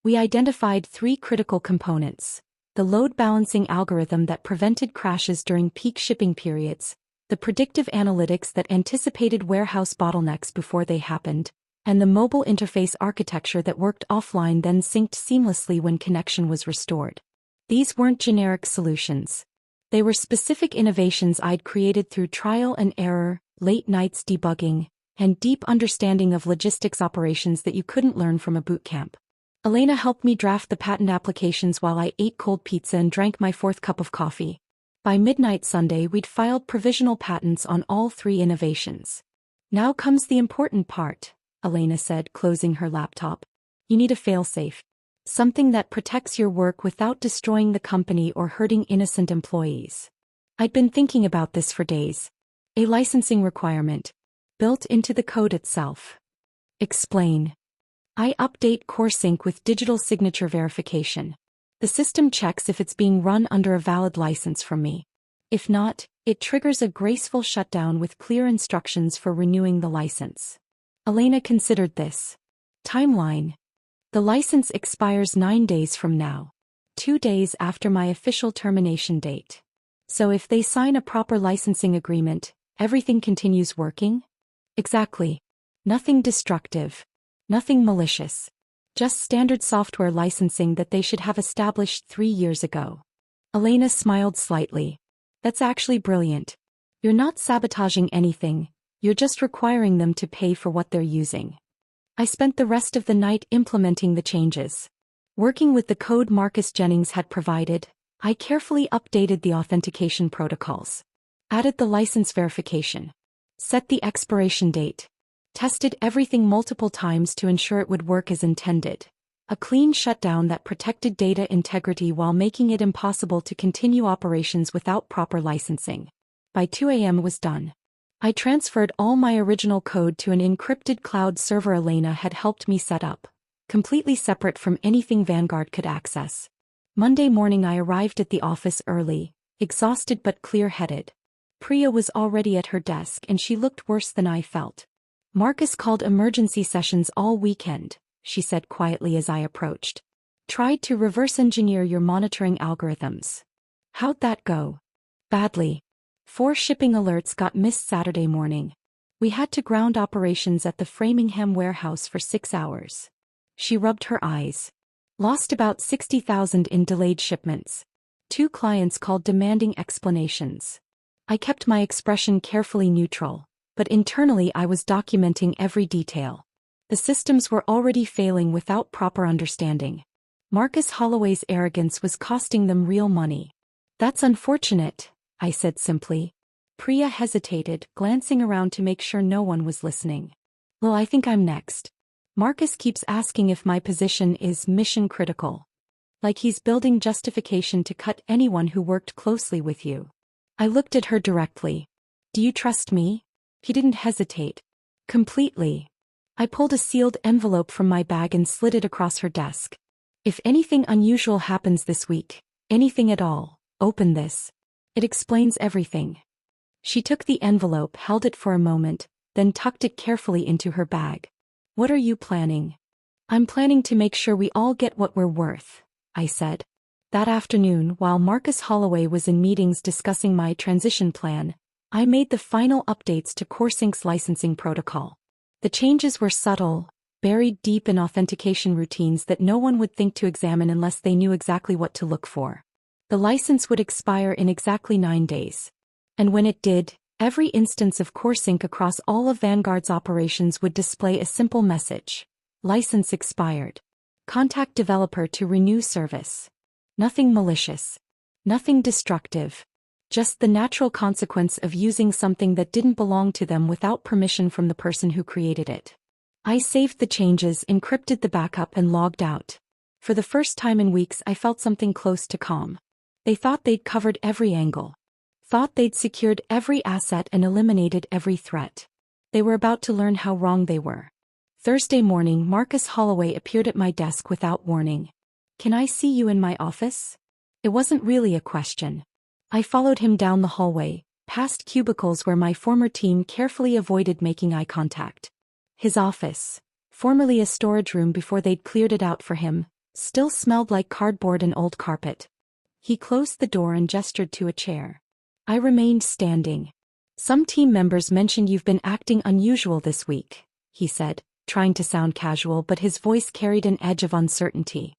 S1: We identified 3 critical components: the load balancing algorithm that prevented crashes during peak shipping periods, the predictive analytics that anticipated warehouse bottlenecks before they happened, and the mobile interface architecture that worked offline then synced seamlessly when connection was restored. These weren't generic solutions. They were specific innovations I'd created through trial and error, late nights debugging, and deep understanding of logistics operations that you couldn't learn from a bootcamp. Elena helped me draft the patent applications while I ate cold pizza and drank my 4th cup of coffee. By midnight Sunday we'd filed provisional patents on all 3 innovations. Now comes the important part, Elena said, closing her laptop. You need a failsafe. Something that protects your work without destroying the company or hurting innocent employees. I'd been thinking about this for days. A licensing requirement. Built into the code itself. Explain. I update CoreSync with digital signature verification. The system checks if it's being run under a valid license from me. If not, it triggers a graceful shutdown with clear instructions for renewing the license. Elena considered this. Timeline. The license expires 9 days from now. 2 days after my official termination date. So if they sign a proper licensing agreement, everything continues working? Exactly. Nothing destructive. Nothing malicious. Just standard software licensing that they should have established 3 years ago. Elena smiled slightly. That's actually brilliant. You're not sabotaging anything. You're just requiring them to pay for what they're using. I spent the rest of the night implementing the changes. Working with the code Marcus Jennings had provided, I carefully updated the authentication protocols. Added the license verification. Set the expiration date. Tested everything multiple times to ensure it would work as intended. A clean shutdown that protected data integrity while making it impossible to continue operations without proper licensing. By 2 a.m. was done. I transferred all my original code to an encrypted cloud server Elena had helped me set up, completely separate from anything Vanguard could access. Monday morning I arrived at the office early, exhausted but clear-headed. Priya was already at her desk and she looked worse than I felt. Marcus called emergency sessions all weekend, she said quietly as I approached. Tried to reverse engineer your monitoring algorithms. How'd that go? Badly. 4 shipping alerts got missed Saturday morning. We had to ground operations at the Framingham warehouse for 6 hours. She rubbed her eyes. Lost about 60,000 in delayed shipments. 2 clients called demanding explanations. I kept my expression carefully neutral, but internally I was documenting every detail. The systems were already failing without proper understanding. Marcus Holloway's arrogance was costing them real money. That's unfortunate, I said simply. Priya hesitated, glancing around to make sure no one was listening. Well, I think I'm next. Marcus keeps asking if my position is mission critical. Like he's building justification to cut anyone who worked closely with you. I looked at her directly. Do you trust me? He didn't hesitate. Completely. I pulled a sealed envelope from my bag and slid it across her desk. If anything unusual happens this week, anything at all, open this. It explains everything. She took the envelope, held it for a moment, then tucked it carefully into her bag. What are you planning? I'm planning to make sure we all get what we're worth, I said. That afternoon, while Marcus Holloway was in meetings discussing my transition plan, I made the final updates to CoreSync's licensing protocol. The changes were subtle, buried deep in authentication routines that no one would think to examine unless they knew exactly what to look for. The license would expire in exactly 9 days. And when it did, every instance of CoreSync across all of Vanguard's operations would display a simple message. License expired. Contact developer to renew service. Nothing malicious. Nothing destructive. Just the natural consequence of using something that didn't belong to them without permission from the person who created it. I saved the changes, encrypted the backup and logged out. For the first time in weeks I felt something close to calm. They thought they'd covered every angle. Thought they'd secured every asset and eliminated every threat. They were about to learn how wrong they were. Thursday morning, Marcus Holloway appeared at my desk without warning. Can I see you in my office? It wasn't really a question. I followed him down the hallway, past cubicles where my former team carefully avoided making eye contact. His office, formerly a storage room before they'd cleared it out for him, still smelled like cardboard and old carpet. He closed the door and gestured to a chair. I remained standing. Some team members mentioned you've been acting unusual this week, he said, trying to sound casual, but his voice carried an edge of uncertainty.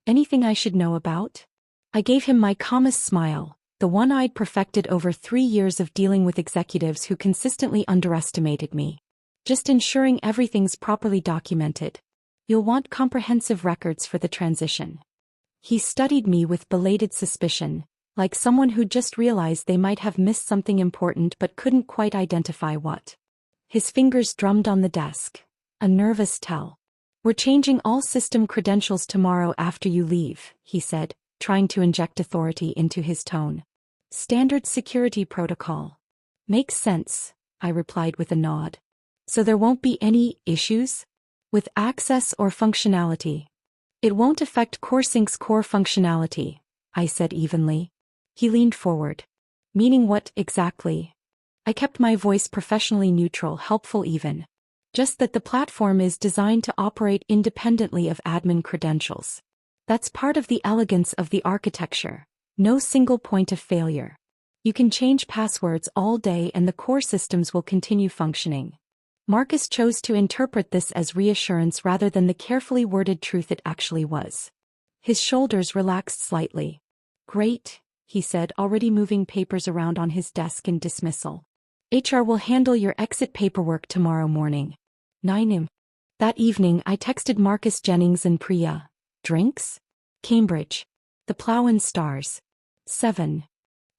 S1: Anything I should know about? I gave him my calmest smile, the one I'd perfected over 3 years of dealing with executives who consistently underestimated me. Just ensuring everything's properly documented. You'll want comprehensive records for the transition. He studied me with belated suspicion, like someone who just realized they might have missed something important but couldn't quite identify what. His fingers drummed on the desk. A nervous tell. We're changing all system credentials tomorrow after you leave, he said, trying to inject authority into his tone. Standard security protocol. Makes sense, I replied with a nod. So there won't be any issues? With access or functionality? It won't affect CoreSync's core functionality, I said evenly. He leaned forward. Meaning what exactly? I kept my voice professionally neutral, helpful even. Just that the platform is designed to operate independently of admin credentials. That's part of the elegance of the architecture. No single point of failure. You can change passwords all day and the core systems will continue functioning. Marcus chose to interpret this as reassurance rather than the carefully worded truth it actually was. His shoulders relaxed slightly. Great, he said, already moving papers around on his desk in dismissal. HR will handle your exit paperwork tomorrow morning. 9 am. That evening I texted Marcus Jennings and Priya. Drinks? Cambridge. The Plough and Stars. 7.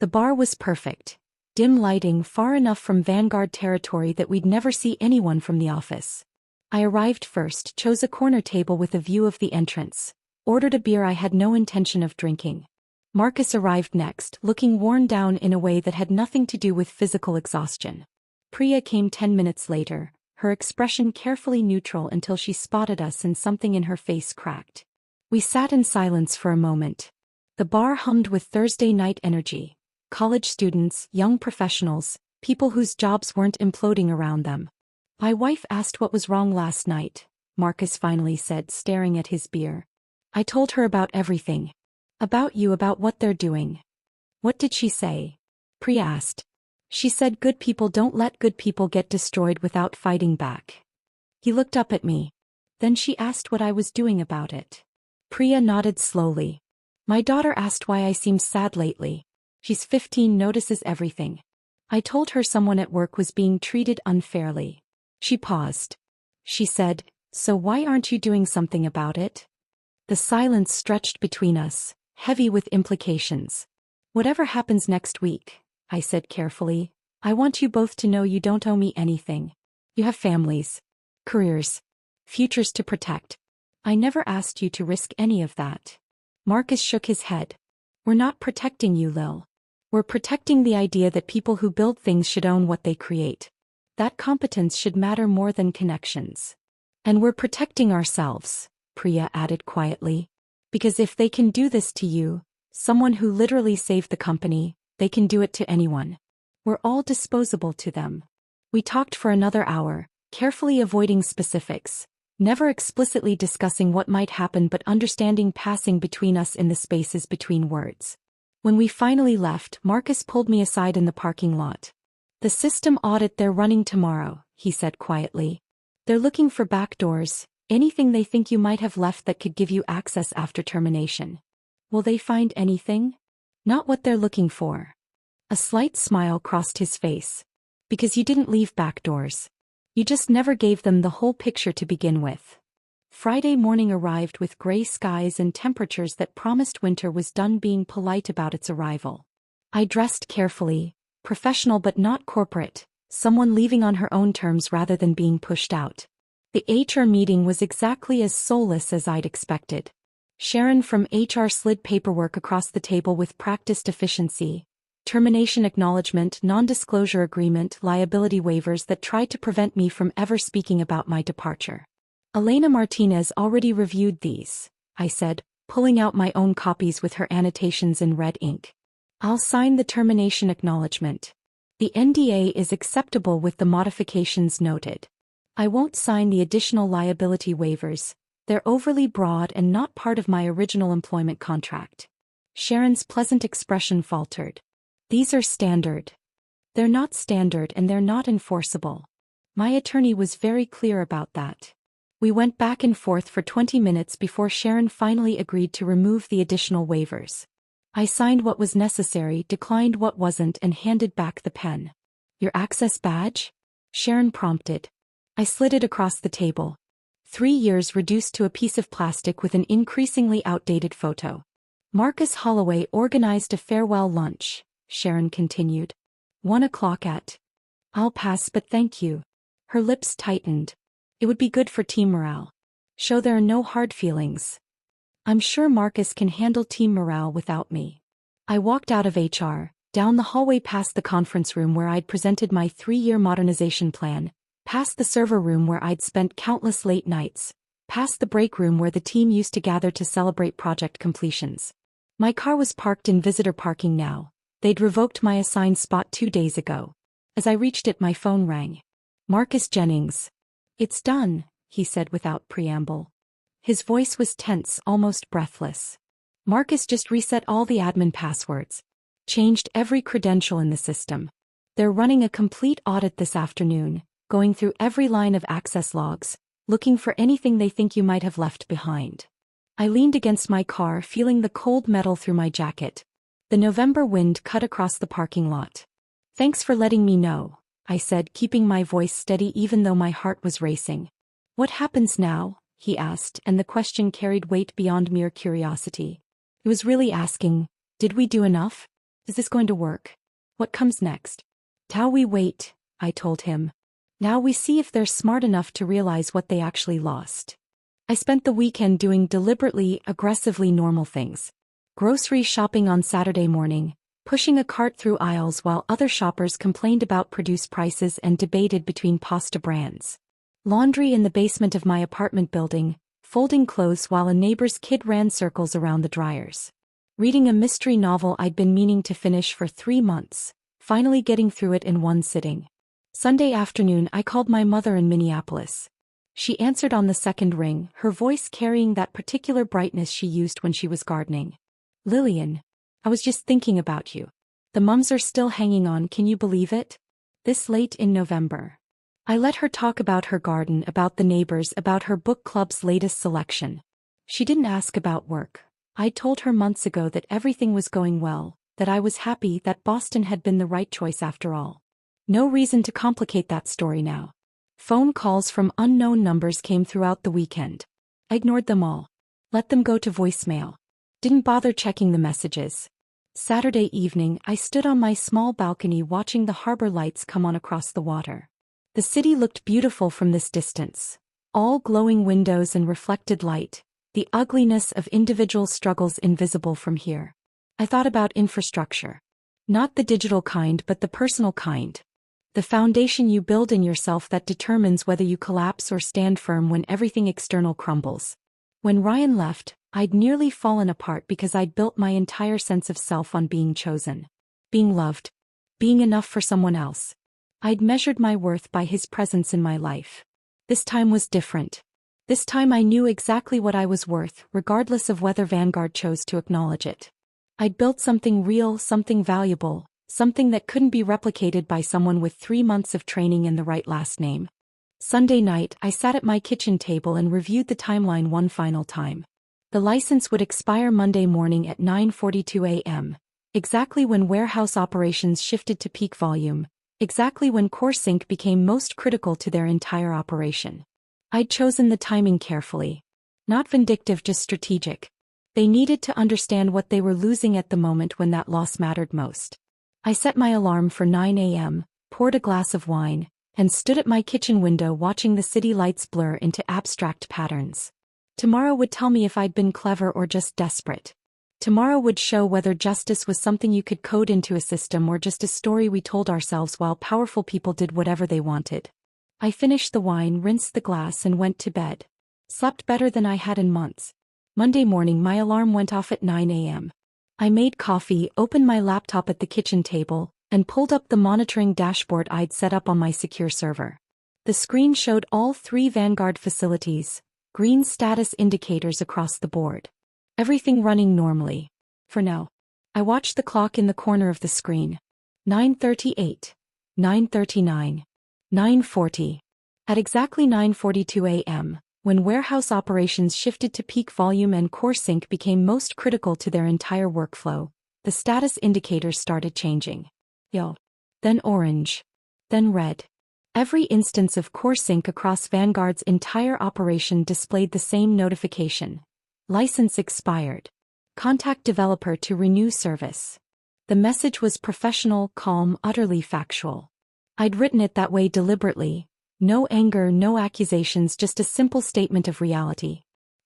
S1: The bar was perfect. Dim lighting far enough from Vanguard territory that we'd never see anyone from the office. I arrived first, chose a corner table with a view of the entrance. Ordered a beer I had no intention of drinking. Marcus arrived next, looking worn down in a way that had nothing to do with physical exhaustion. Priya came 10 minutes later, her expression carefully neutral until she spotted us and something in her face cracked. We sat in silence for a moment. The bar hummed with Thursday night energy. College students, young professionals, people whose jobs weren't imploding around them. My wife asked what was wrong last night, Marcus finally said, staring at his beer. I told her about everything. About you, about what they're doing. What did she say? Priya asked. She said good people don't let good people get destroyed without fighting back. He looked up at me. Then she asked what I was doing about it. Priya nodded slowly. My daughter asked why I seemed sad lately. She's 15, notices everything. I told her someone at work was being treated unfairly. She paused. She said, so why aren't you doing something about it? The silence stretched between us, heavy with implications. Whatever happens next week, I said carefully, I want you both to know you don't owe me anything. You have families, careers, futures to protect. I never asked you to risk any of that. Marcus shook his head. We're not protecting you, Lil. We're protecting the idea that people who build things should own what they create. That competence should matter more than connections. And we're protecting ourselves, Priya added quietly. Because if they can do this to you, someone who literally saved the company, they can do it to anyone. We're all disposable to them. We talked for another hour, carefully avoiding specifics, never explicitly discussing what might happen but understanding passing between us in the spaces between words. When we finally left, Marcus pulled me aside in the parking lot. The system audit they're running tomorrow, he said quietly. They're looking for backdoors, anything they think you might have left that could give you access after termination. Will they find anything? Not what they're looking for. A slight smile crossed his face. Because you didn't leave backdoors. You just never gave them the whole picture to begin with. Friday morning arrived with gray skies and temperatures that promised winter was done being polite about its arrival. I dressed carefully, professional but not corporate, someone leaving on her own terms rather than being pushed out. The HR meeting was exactly as soulless as I'd expected. Sharon from HR slid paperwork across the table with practiced efficiency. Termination acknowledgement, non-disclosure agreement, liability waivers that tried to prevent me from ever speaking about my departure. Elena Martinez already reviewed these, I said, pulling out my own copies with her annotations in red ink. I'll sign the termination acknowledgement. The NDA is acceptable with the modifications noted. I won't sign the additional liability waivers. They're overly broad and not part of my original employment contract. Sharon's pleasant expression faltered. These are standard. They're not standard and they're not enforceable. My attorney was very clear about that. We went back and forth for 20 minutes before Sharon finally agreed to remove the additional waivers. I signed what was necessary, declined what wasn't, and handed back the pen. Your access badge? Sharon prompted. I slid it across the table. 3 years reduced to a piece of plastic with an increasingly outdated photo. Marcus Holloway organized a farewell lunch, Sharon continued. 1 o'clock at. I'll pass but thank you. Her lips tightened. It would be good for team morale. Show there are no hard feelings. I'm sure Marcus can handle team morale without me. I walked out of HR, down the hallway past the conference room where I'd presented my 3-year modernization plan, past the server room where I'd spent countless late nights, past the break room where the team used to gather to celebrate project completions. My car was parked in visitor parking now. They'd revoked my assigned spot 2 days ago. As I reached it, my phone rang. Marcus Jennings. It's done, he said without preamble. His voice was tense, almost breathless. Marcus just reset all the admin passwords. Changed every credential in the system. They're running a complete audit this afternoon, going through every line of access logs, looking for anything they think you might have left behind. I leaned against my car, feeling the cold metal through my jacket. The November wind cut across the parking lot. Thanks for letting me know, I said, keeping my voice steady even though my heart was racing. What happens now? He asked, and the question carried weight beyond mere curiosity. He was really asking, did we do enough? Is this going to work? What comes next? Now we wait, I told him. Now we see if they're smart enough to realize what they actually lost. I spent the weekend doing deliberately, aggressively normal things. Grocery shopping on Saturday morning, pushing a cart through aisles while other shoppers complained about produce prices and debated between pasta brands. Laundry in the basement of my apartment building, folding clothes while a neighbor's kid ran circles around the dryers. Reading a mystery novel I'd been meaning to finish for 3 months, finally getting through it in one sitting. Sunday afternoon I called my mother in Minneapolis. She answered on the second ring, her voice carrying that particular brightness she used when she was gardening. "Lillian, I was just thinking about you. The mums are still hanging on, can you believe it? This late in November." I let her talk about her garden, about the neighbors, about her book club's latest selection. She didn't ask about work. I'd told her months ago that everything was going well, that I was happy, that Boston had been the right choice after all. No reason to complicate that story now. Phone calls from unknown numbers came throughout the weekend. I ignored them all. Let them go to voicemail. Didn't bother checking the messages. Saturday evening, I stood on my small balcony watching the harbor lights come on across the water. The city looked beautiful from this distance. All glowing windows and reflected light, the ugliness of individual struggles invisible from here. I thought about infrastructure. Not the digital kind but the personal kind. The foundation you build in yourself that determines whether you collapse or stand firm when everything external crumbles. When Ryan left, I'd nearly fallen apart because I'd built my entire sense of self on being chosen. Being loved. Being enough for someone else. I'd measured my worth by his presence in my life. This time was different. This time I knew exactly what I was worth, regardless of whether Vanguard chose to acknowledge it. I'd built something real, something valuable, something that couldn't be replicated by someone with 3 months of training and the right last name. Sunday night, I sat at my kitchen table and reviewed the timeline one final time. The license would expire Monday morning at 9:42 a.m., exactly when warehouse operations shifted to peak volume, exactly when core sync became most critical to their entire operation. I'd chosen the timing carefully. Not vindictive, just strategic. They needed to understand what they were losing at the moment when that loss mattered most. I set my alarm for 9 a.m., poured a glass of wine, and stood at my kitchen window watching the city lights blur into abstract patterns. Tomorrow would tell me if I'd been clever or just desperate. Tomorrow would show whether justice was something you could code into a system or just a story we told ourselves while powerful people did whatever they wanted. I finished the wine, rinsed the glass, and went to bed. Slept better than I had in months. Monday morning my alarm went off at 9 a.m. I made coffee, opened my laptop at the kitchen table, and pulled up the monitoring dashboard I'd set up on my secure server. The screen showed all 3 Vanguard facilities, green status indicators across the board. Everything running normally. For now. I watched the clock in the corner of the screen. 9:38. 9:39. 9:40. At exactly 9:42 a.m., when warehouse operations shifted to peak volume and core sync became most critical to their entire workflow, the status indicators started changing. Yellow. Then orange. Then red. Every instance of core sync across Vanguard's entire operation displayed the same notification. License expired. Contact developer to renew service. The message was professional, calm, utterly factual. I'd written it that way deliberately. No anger, no accusations, just a simple statement of reality.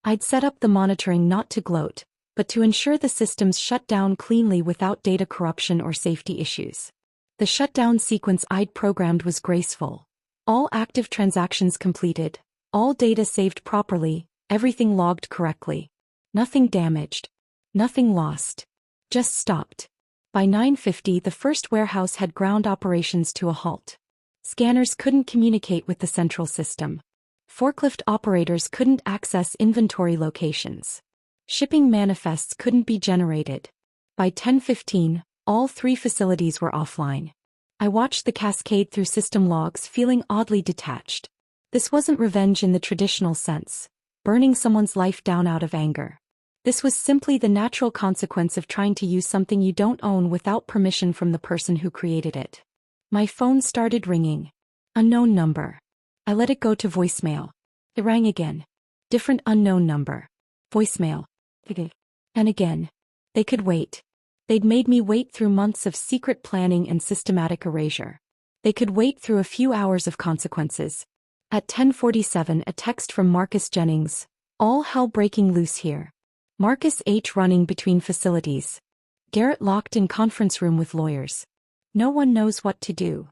S1: I'd set up the monitoring not to gloat, but to ensure the systems shut down cleanly without data corruption or safety issues. The shutdown sequence I'd programmed was graceful. All active transactions completed, all data saved properly, everything logged correctly. Nothing damaged. Nothing lost. Just stopped. By 9:50 the first warehouse had ground operations to a halt. Scanners couldn't communicate with the central system. Forklift operators couldn't access inventory locations. Shipping manifests couldn't be generated. By 10:15, all 3 facilities were offline. I watched the cascade through system logs, feeling oddly detached. This wasn't revenge in the traditional sense, burning someone's life down out of anger. This was simply the natural consequence of trying to use something you don't own without permission from the person who created it. My phone started ringing. Unknown number. I let it go to voicemail. It rang again. Different unknown number. Voicemail. And again. They could wait. They'd made me wait through months of secret planning and systematic erasure. They could wait through a few hours of consequences. At 10:47 a text from Marcus Jennings. All hell breaking loose here. Marcus H. running between facilities. Garrett locked in conference room with lawyers. No one knows what to do.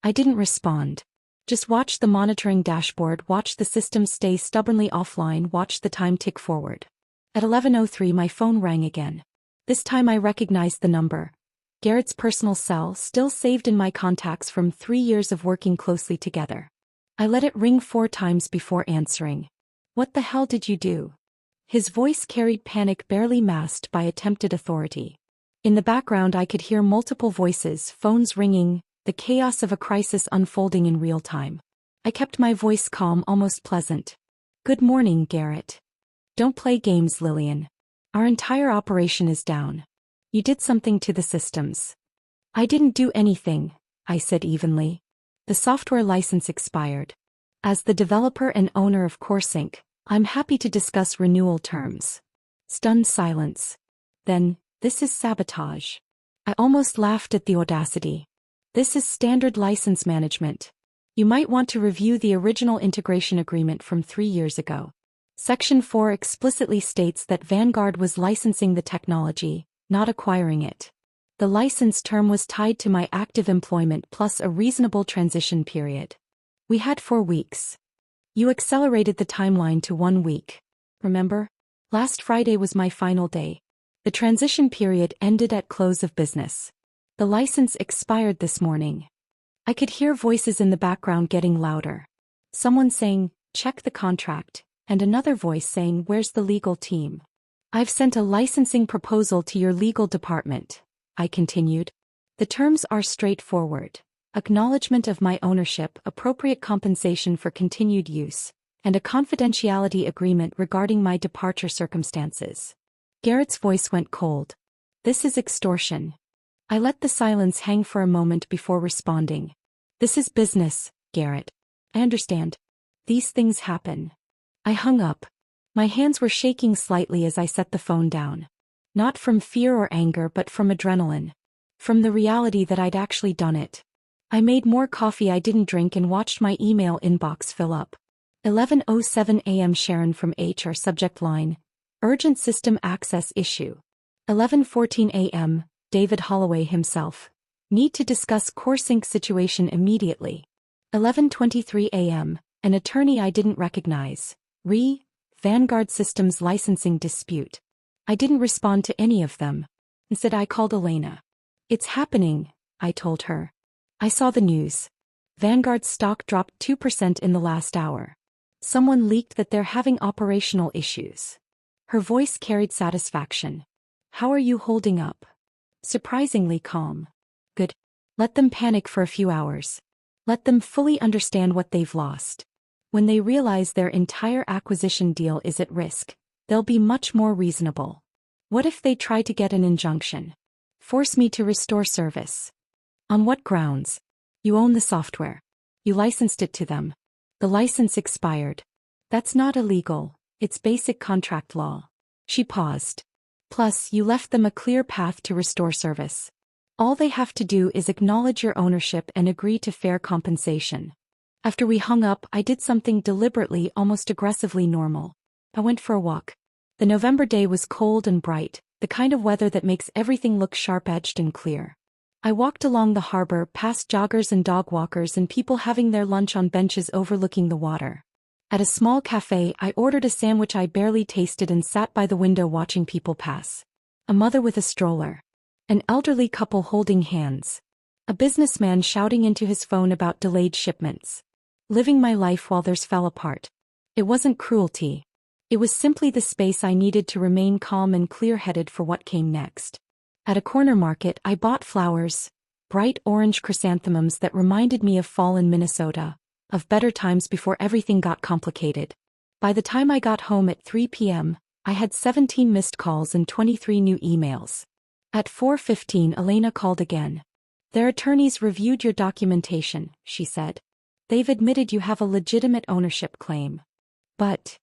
S1: I didn't respond. Just watch the monitoring dashboard, watch the system stay stubbornly offline, watch the time tick forward. At 11:03 my phone rang again. This time I recognized the number. Garrett's personal cell, still saved in my contacts from 3 years of working closely together. I let it ring 4 times before answering. "What the hell did you do?" His voice carried panic barely masked by attempted authority. In the background I could hear multiple voices, phones ringing, the chaos of a crisis unfolding in real time. I kept my voice calm, almost pleasant. "Good morning, Garrett. Don't play games, Lillian. Our entire operation is down. You did something to the systems." "I didn't do anything," I said evenly. "The software license expired. As the developer and owner of CoreSync, I'm happy to discuss renewal terms." Stunned silence. Then, "This is sabotage." I almost laughed at the audacity. "This is standard license management. You might want to review the original integration agreement from 3 years ago. Section 4 explicitly states that Vanguard was licensing the technology, not acquiring it. The license term was tied to my active employment plus a reasonable transition period. We had 4 weeks. You accelerated the timeline to 1 week. Remember? Last Friday was my final day. The transition period ended at close of business. The license expired this morning." I could hear voices in the background getting louder. Someone saying, "Check the contract," and another voice saying, "Where's the legal team?" "I've sent a licensing proposal to your legal department," I continued. "The terms are straightforward. Acknowledgement of my ownership, appropriate compensation for continued use, and a confidentiality agreement regarding my departure circumstances." Garrett's voice went cold. "This is extortion." I let the silence hang for a moment before responding. "This is business, Garrett. I understand. These things happen." I hung up. My hands were shaking slightly as I set the phone down. Not from fear or anger but from adrenaline. From the reality that I'd actually done it. I made more coffee I didn't drink and watched my email inbox fill up. 11:07 a.m. Sharon from HR subject line. Urgent system access issue. 11:14 a.m. David Holloway himself. Need to discuss CoreSync situation immediately. 11:23 a.m. An attorney I didn't recognize. Vanguard Systems licensing dispute. I didn't respond to any of them. Instead I called Elena. "It's happening," I told her. "I saw the news. Vanguard's stock dropped 2% in the last hour. Someone leaked that they're having operational issues." Her voice carried satisfaction. "How are you holding up?" "Surprisingly calm." "Good. Let them panic for a few hours. Let them fully understand what they've lost. When they realize their entire acquisition deal is at risk, they'll be much more reasonable. What if they try to get an injunction? Force me to restore service." "On what grounds? You own the software. You licensed it to them. The license expired. That's not illegal, it's basic contract law." She paused. "Plus, you left them a clear path to restore service. All they have to do is acknowledge your ownership and agree to fair compensation." After we hung up, I did something deliberately, almost aggressively normal. I went for a walk. The November day was cold and bright, the kind of weather that makes everything look sharp-edged and clear. I walked along the harbor, past joggers and dog walkers and people having their lunch on benches overlooking the water. At a small cafe, I ordered a sandwich I barely tasted and sat by the window watching people pass. A mother with a stroller. An elderly couple holding hands. A businessman shouting into his phone about delayed shipments. Living my life while theirs fell apart. It wasn't cruelty. It was simply the space I needed to remain calm and clear-headed for what came next. At a corner market, I bought flowers, bright orange chrysanthemums that reminded me of fall in Minnesota, of better times before everything got complicated. By the time I got home at 3 p.m., I had 17 missed calls and 23 new emails. At 4:15, Elena called again. "Their attorneys reviewed your documentation," she said. "They've admitted you have a legitimate ownership claim. But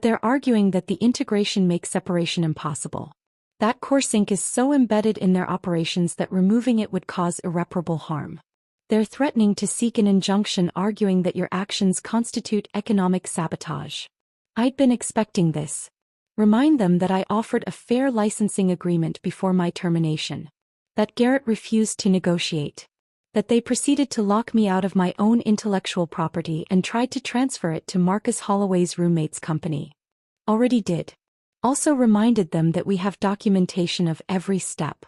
S1: they're arguing that the integration makes separation impossible. That CoreSync is so embedded in their operations that removing it would cause irreparable harm. They're threatening to seek an injunction, arguing that your actions constitute economic sabotage." I'd been expecting this. Remind them that I offered a fair licensing agreement before my termination. That Garrett refused to negotiate. That they proceeded to lock me out of my own intellectual property and tried to transfer it to Marcus Holloway's roommate's company. Already did. Also reminded them that we have documentation of every step.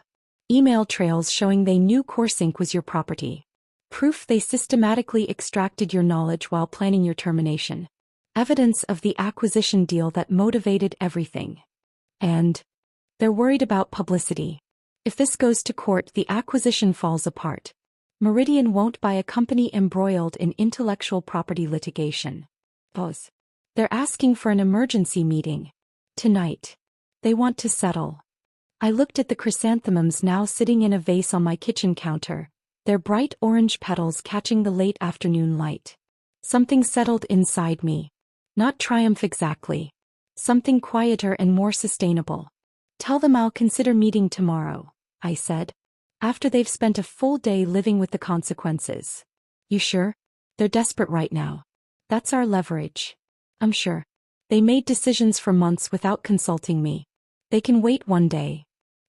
S1: Email trails showing they knew CoreSync was your property. Proof they systematically extracted your knowledge while planning your termination. Evidence of the acquisition deal that motivated everything. And they're worried about publicity. If this goes to court, the acquisition falls apart. Meridian won't buy a company embroiled in intellectual property litigation. Pause. They're asking for an emergency meeting. Tonight. They want to settle. I looked at the chrysanthemums now sitting in a vase on my kitchen counter, their bright orange petals catching the late afternoon light. Something settled inside me. Not triumph exactly. Something quieter and more sustainable. Tell them I'll consider meeting tomorrow, I said. After they've spent a full day living with the consequences. You sure? They're desperate right now. That's our leverage. I'm sure. They made decisions for months without consulting me. They can wait one day.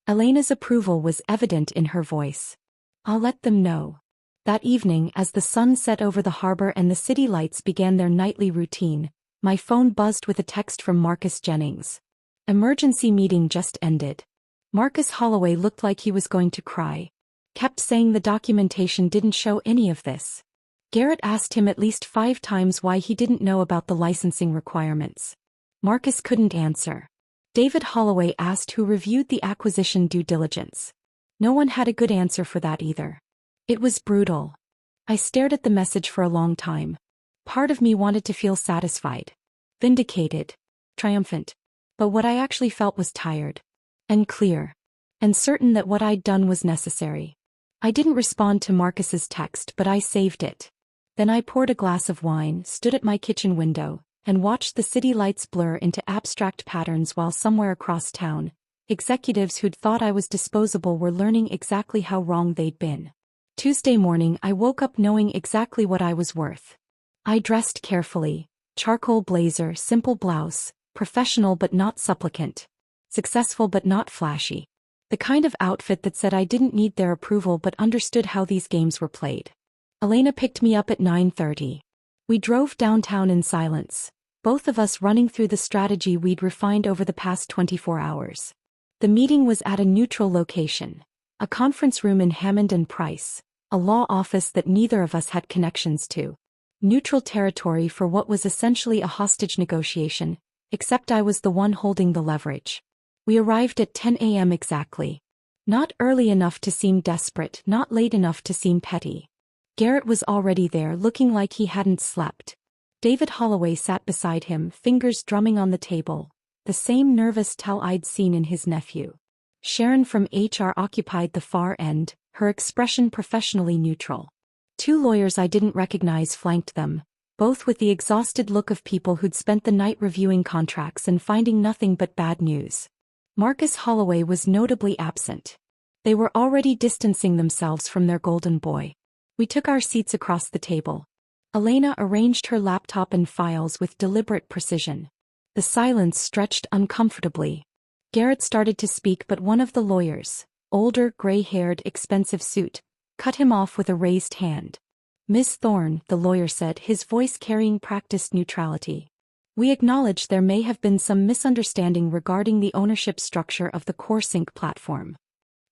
S1: Elena's approval was evident in her voice. I'll let them know. That evening, as the sun set over the harbor and the city lights began their nightly routine, my phone buzzed with a text from Marcus Jennings. Emergency meeting just ended. Marcus Holloway looked like he was going to cry. Kept saying the documentation didn't show any of this. Garrett asked him at least 5 times why he didn't know about the licensing requirements. Marcus couldn't answer. David Holloway asked who reviewed the acquisition due diligence. No one had a good answer for that either. It was brutal. I stared at the message for a long time. Part of me wanted to feel satisfied. Vindicated. Triumphant. But what I actually felt was tired. And clear. And certain that what I'd done was necessary. I didn't respond to Marcus's text, but I saved it. Then I poured a glass of wine, stood at my kitchen window, and watched the city lights blur into abstract patterns while somewhere across town, executives who'd thought I was disposable were learning exactly how wrong they'd been. Tuesday morning I woke up knowing exactly what I was worth. I dressed carefully, charcoal blazer, simple blouse, professional but not supplicant. Successful but not flashy. The kind of outfit that said I didn't need their approval but understood how these games were played. Elena picked me up at 9:30. We drove downtown in silence, both of us running through the strategy we'd refined over the past 24 hours. The meeting was at a neutral location, a conference room in Hammond and Price, a law office that neither of us had connections to. Neutral territory for what was essentially a hostage negotiation, except I was the one holding the leverage. We arrived at 10 a.m. exactly. Not early enough to seem desperate, not late enough to seem petty. Garrett was already there, looking like he hadn't slept. David Holloway sat beside him, fingers drumming on the table, the same nervous tell I'd seen in his nephew. Sharon from HR occupied the far end, her expression professionally neutral. 2 lawyers I didn't recognize flanked them, both with the exhausted look of people who'd spent the night reviewing contracts and finding nothing but bad news. Marcus Holloway was notably absent. They were already distancing themselves from their golden boy. We took our seats across the table. Elena arranged her laptop and files with deliberate precision. The silence stretched uncomfortably. Garrett started to speak, but one of the lawyers, older, gray-haired, expensive suit, cut him off with a raised hand. Miss Thorne, the lawyer said, his voice carrying practiced neutrality. We acknowledge there may have been some misunderstanding regarding the ownership structure of the CoreSync platform.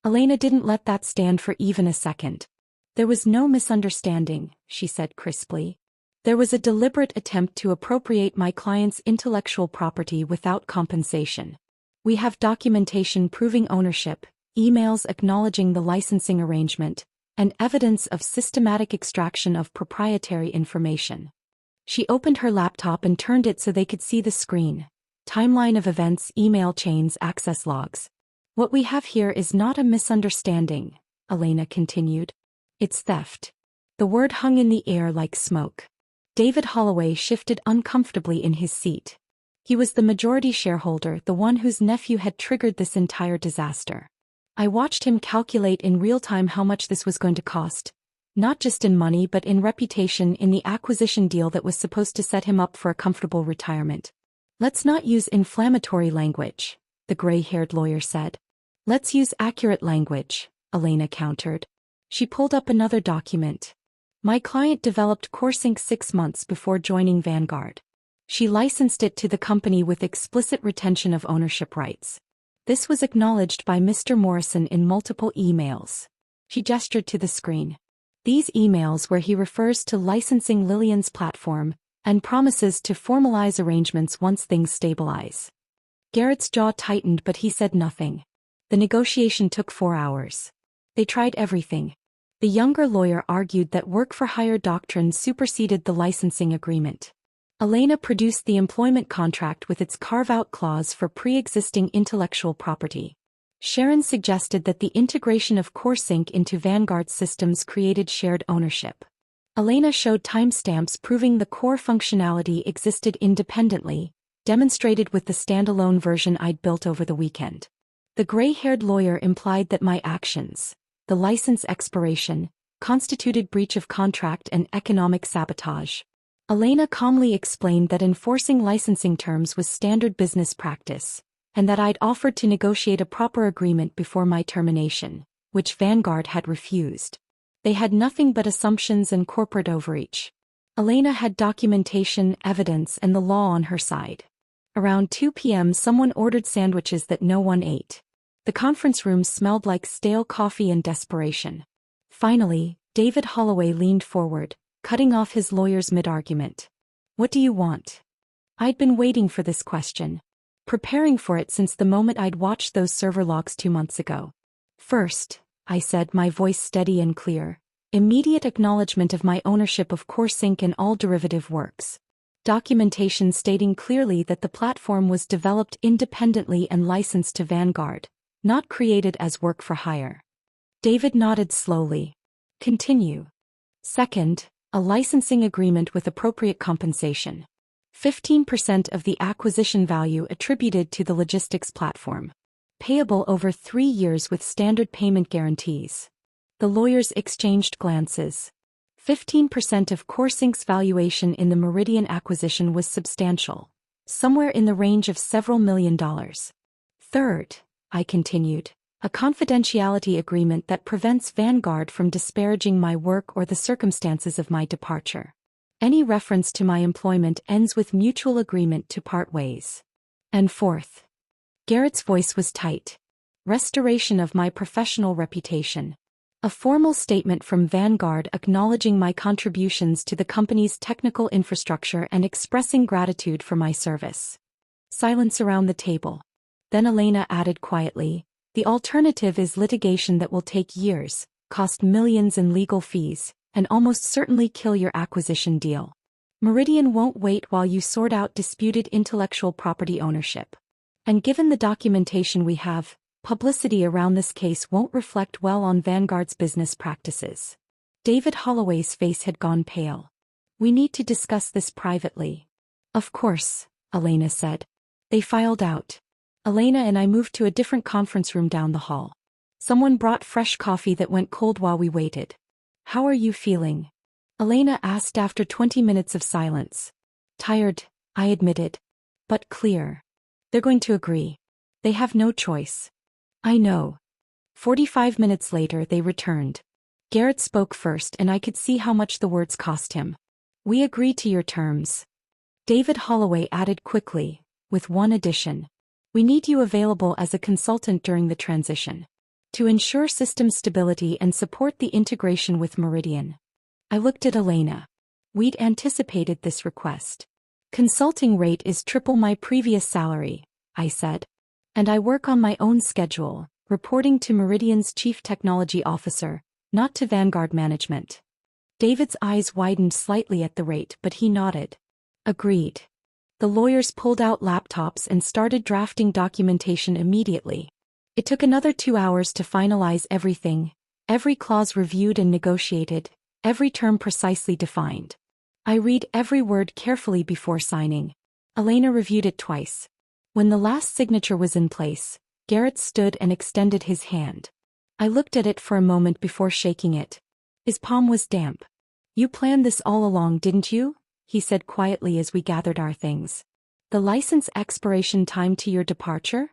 S1: Elena didn't let that stand for even a second. There was no misunderstanding, she said crisply. There was a deliberate attempt to appropriate my client's intellectual property without compensation. We have documentation proving ownership, emails acknowledging the licensing arrangement, and evidence of systematic extraction of proprietary information. She opened her laptop and turned it so they could see the screen. Timeline of events, email chains, access logs. What we have here is not a misunderstanding, Elena continued. It's theft. The word hung in the air like smoke. David Holloway shifted uncomfortably in his seat. He was the majority shareholder, the one whose nephew had triggered this entire disaster. I watched him calculate in real time how much this was going to cost. Not just in money but in reputation, in the acquisition deal that was supposed to set him up for a comfortable retirement. Let's not use inflammatory language, the gray-haired lawyer said. Let's use accurate language, Elena countered. She pulled up another document. My client developed CoreSync 6 months before joining Vanguard. She licensed it to the company with explicit retention of ownership rights. This was acknowledged by Mr. Morrison in multiple emails. She gestured to the screen. These emails where he refers to licensing Lillian's platform and promises to formalize arrangements once things stabilize. Garrett's jaw tightened, but he said nothing. The negotiation took 4 hours. They tried everything. The younger lawyer argued that work-for-hire doctrine superseded the licensing agreement. Elena produced the employment contract with its carve-out clause for pre-existing intellectual property. Sharon suggested that the integration of CoreSync into Vanguard's systems created shared ownership. Elena showed timestamps proving the core functionality existed independently, demonstrated with the standalone version I'd built over the weekend. The gray-haired lawyer implied that my actions, the license expiration, constituted breach of contract and economic sabotage. Elena calmly explained that enforcing licensing terms was standard business practice, and that I'd offered to negotiate a proper agreement before my termination, which Vanguard had refused. They had nothing but assumptions and corporate overreach. Elena had documentation, evidence, and the law on her side. Around 2 p.m. someone ordered sandwiches that no one ate. The conference room smelled like stale coffee and desperation. Finally, David Holloway leaned forward, cutting off his lawyer's mid-argument. What do you want? I'd been waiting for this question. Preparing for it since the moment I'd watched those server logs 2 months ago. First, I said, my voice steady and clear, immediate acknowledgement of my ownership of CoreSync and all derivative works. Documentation stating clearly that the platform was developed independently and licensed to Vanguard, not created as work for hire. David nodded slowly. Continue. Second, a licensing agreement with appropriate compensation. 15% of the acquisition value attributed to the logistics platform. Payable over 3 years with standard payment guarantees. The lawyers exchanged glances. 15% of CoreSync's valuation in the Meridian acquisition was substantial, somewhere in the range of several $millions. Third, I continued, a confidentiality agreement that prevents Vanguard from disparaging my work or the circumstances of my departure. Any reference to my employment ends with mutual agreement to part ways. And fourth, Garrett's voice was tight, restoration of my professional reputation. A formal statement from Vanguard acknowledging my contributions to the company's technical infrastructure and expressing gratitude for my service. Silence around the table. Then Elena added quietly, the alternative is litigation that will take years, cost millions in legal fees, and almost certainly kill your acquisition deal. Meridian won't wait while you sort out disputed intellectual property ownership. And given the documentation we have, publicity around this case won't reflect well on Vanguard's business practices. David Holloway's face had gone pale. We need to discuss this privately. Of course, Elena said. They filed out. Elena and I moved to a different conference room down the hall. Someone brought fresh coffee that went cold while we waited. How are you feeling? Elena asked after 20 minutes of silence. Tired, I admitted. But clear. They're going to agree. They have no choice. I know. 45 minutes later they returned. Garrett spoke first and I could see how much the words cost him. We agree to your terms. David Holloway added quickly, with one addition. We need you available as a consultant during the transition. To ensure system stability and support the integration with Meridian. I looked at Elena. We'd anticipated this request. Consulting rate is triple my previous salary, I said. And I work on my own schedule, reporting to Meridian's chief technology officer, not to Vanguard management. David's eyes widened slightly at the rate, but he nodded. Agreed. The lawyers pulled out laptops and started drafting documentation immediately. It took another 2 hours to finalize everything, every clause reviewed and negotiated, every term precisely defined. I read every word carefully before signing. Elena reviewed it twice. When the last signature was in place, Garrett stood and extended his hand. I looked at it for a moment before shaking it. His palm was damp. You planned this all along, didn't you? He said quietly as we gathered our things. The license expiration time to your departure?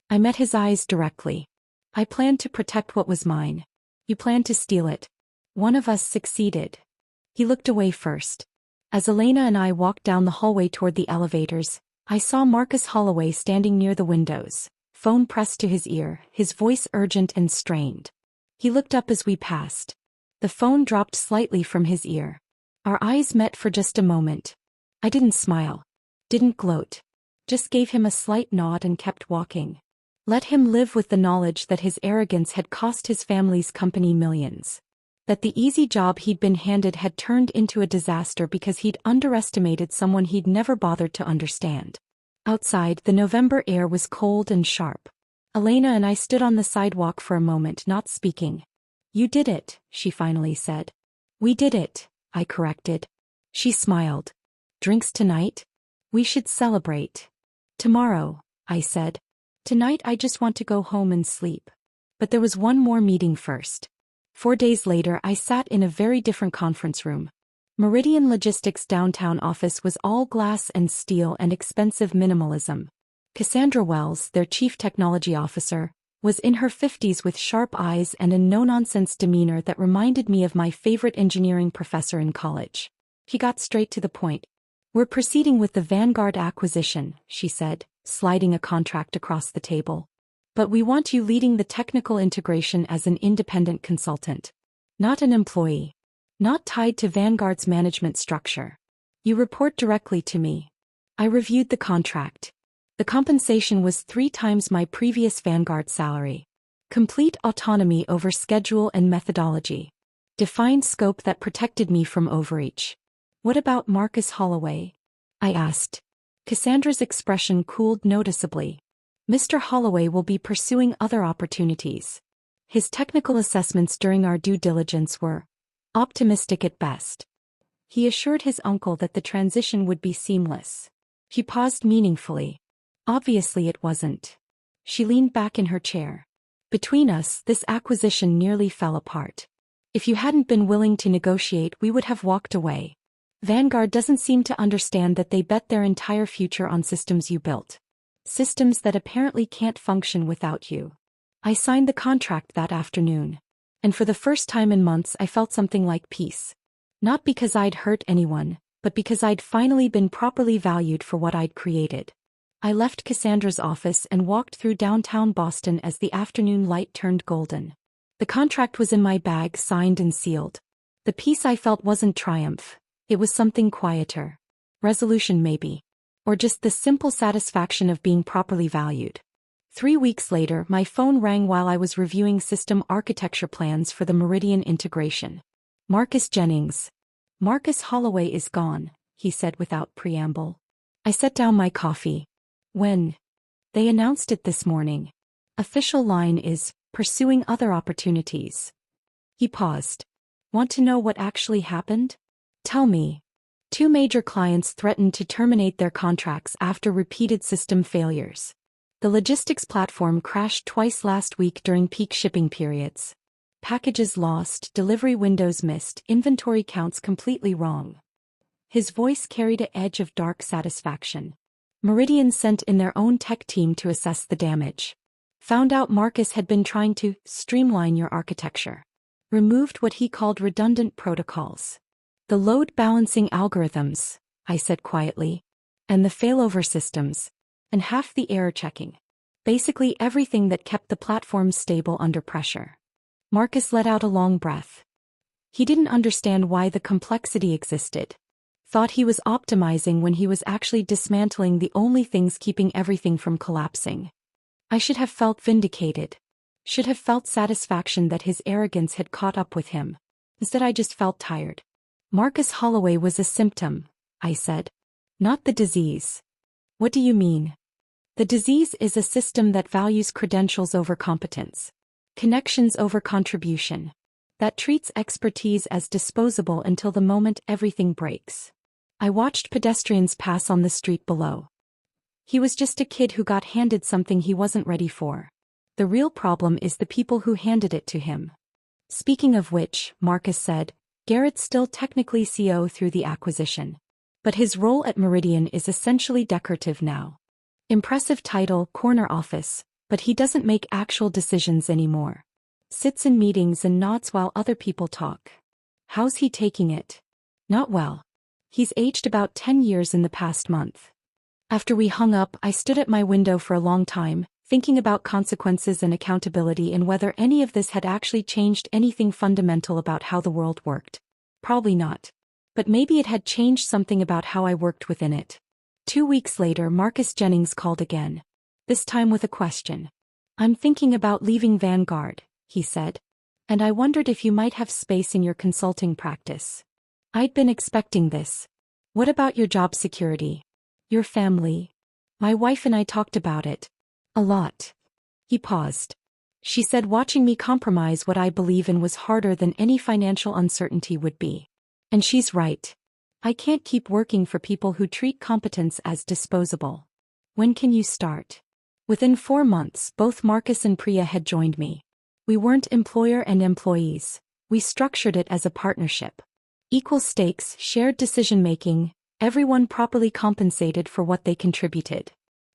S1: I met his eyes directly. I planned to protect what was mine. You planned to steal it. One of us succeeded. He looked away first. As Elena and I walked down the hallway toward the elevators, I saw Marcus Holloway standing near the windows, phone pressed to his ear, his voice urgent and strained. He looked up as we passed. The phone dropped slightly from his ear. Our eyes met for just a moment. I didn't smile. Didn't gloat. Just gave him a slight nod and kept walking. Let him live with the knowledge that his arrogance had cost his family's company millions. That the easy job he'd been handed had turned into a disaster because he'd underestimated someone he'd never bothered to understand. Outside, the November air was cold and sharp. Elena and I stood on the sidewalk for a moment, not speaking. You did it, she finally said. We did it, I corrected. She smiled. Drinks tonight? We should celebrate. Tomorrow, I said. Tonight I just want to go home and sleep. But there was one more meeting first. 4 days later I sat in a very different conference room. Meridian Logistics' downtown office was all glass and steel and expensive minimalism. Cassandra Wells, their chief technology officer, was in her 50s with sharp eyes and a no-nonsense demeanor that reminded me of my favorite engineering professor in college. He got straight to the point. We're proceeding with the Vanguard acquisition, she said, sliding a contract across the table. But we want you leading the technical integration as an independent consultant. Not an employee. Not tied to Vanguard's management structure. You report directly to me. I reviewed the contract. The compensation was 3 times my previous Vanguard salary. Complete autonomy over schedule and methodology. Defined scope that protected me from overreach. What about Marcus Holloway? I asked. Cassandra's expression cooled noticeably. Mr. Holloway will be pursuing other opportunities. His technical assessments during our due diligence were optimistic at best. He assured his uncle that the transition would be seamless. He paused meaningfully. Obviously it wasn't. She leaned back in her chair. Between us, this acquisition nearly fell apart. If you hadn't been willing to negotiate, we would have walked away. Vanguard doesn't seem to understand that they bet their entire future on systems you built. Systems that apparently can't function without you. I signed the contract that afternoon. And for the first time in months I felt something like peace. Not because I'd hurt anyone, but because I'd finally been properly valued for what I'd created. I left Cassandra's office and walked through downtown Boston as the afternoon light turned golden. The contract was in my bag, signed and sealed. The peace I felt wasn't triumph. It was something quieter. Resolution maybe. Or just the simple satisfaction of being properly valued. 3 weeks later, my phone rang while I was reviewing system architecture plans for the Meridian integration. Marcus Jennings. Marcus Holloway is gone, he said without preamble. I set down my coffee. When? They announced it this morning. Official line is, pursuing other opportunities. He paused. Want to know what actually happened? Tell me. 2 major clients threatened to terminate their contracts after repeated system failures. The logistics platform crashed twice last week during peak shipping periods. Packages lost, delivery windows missed, inventory counts completely wrong. His voice carried an edge of dark satisfaction. Meridian sent in their own tech team to assess the damage. Found out Marcus had been trying to streamline your architecture. Removed what he called redundant protocols. The load balancing algorithms, I said quietly. And the failover systems. And half the error checking. Basically everything that kept the platform stable under pressure. Marcus let out a long breath. He didn't understand why the complexity existed. Thought he was optimizing when he was actually dismantling the only things keeping everything from collapsing. I should have felt vindicated. Should have felt satisfaction that his arrogance had caught up with him. Instead I just felt tired. Marcus Holloway was a symptom, I said. Not the disease. What do you mean? The disease is a system that values credentials over competence. Connections over contribution. That treats expertise as disposable until the moment everything breaks. I watched pedestrians pass on the street below. He was just a kid who got handed something he wasn't ready for. The real problem is the people who handed it to him. Speaking of which, Marcus said, Garrett's still technically CO through the acquisition. But his role at Meridian is essentially decorative now. Impressive title, corner office, but he doesn't make actual decisions anymore. Sits in meetings and nods while other people talk. How's he taking it? Not well. He's aged about 10 years in the past month. After we hung up, I stood at my window for a long time, thinking about consequences and accountability and whether any of this had actually changed anything fundamental about how the world worked. Probably not. But maybe it had changed something about how I worked within it. 2 weeks later, Marcus Jennings called again. This time with a question. I'm thinking about leaving Vanguard, he said. And I wondered if you might have space in your consulting practice. I'd been expecting this. What about your job security? Your family? My wife and I talked about it. A lot. He paused. She said watching me compromise what I believe in was harder than any financial uncertainty would be. And she's right. I can't keep working for people who treat competence as disposable. When can you start? Within 4 months, both Marcus and Priya had joined me. We weren't employer and employees. We structured it as a partnership. Equal stakes, shared decision-making, everyone properly compensated for what they contributed.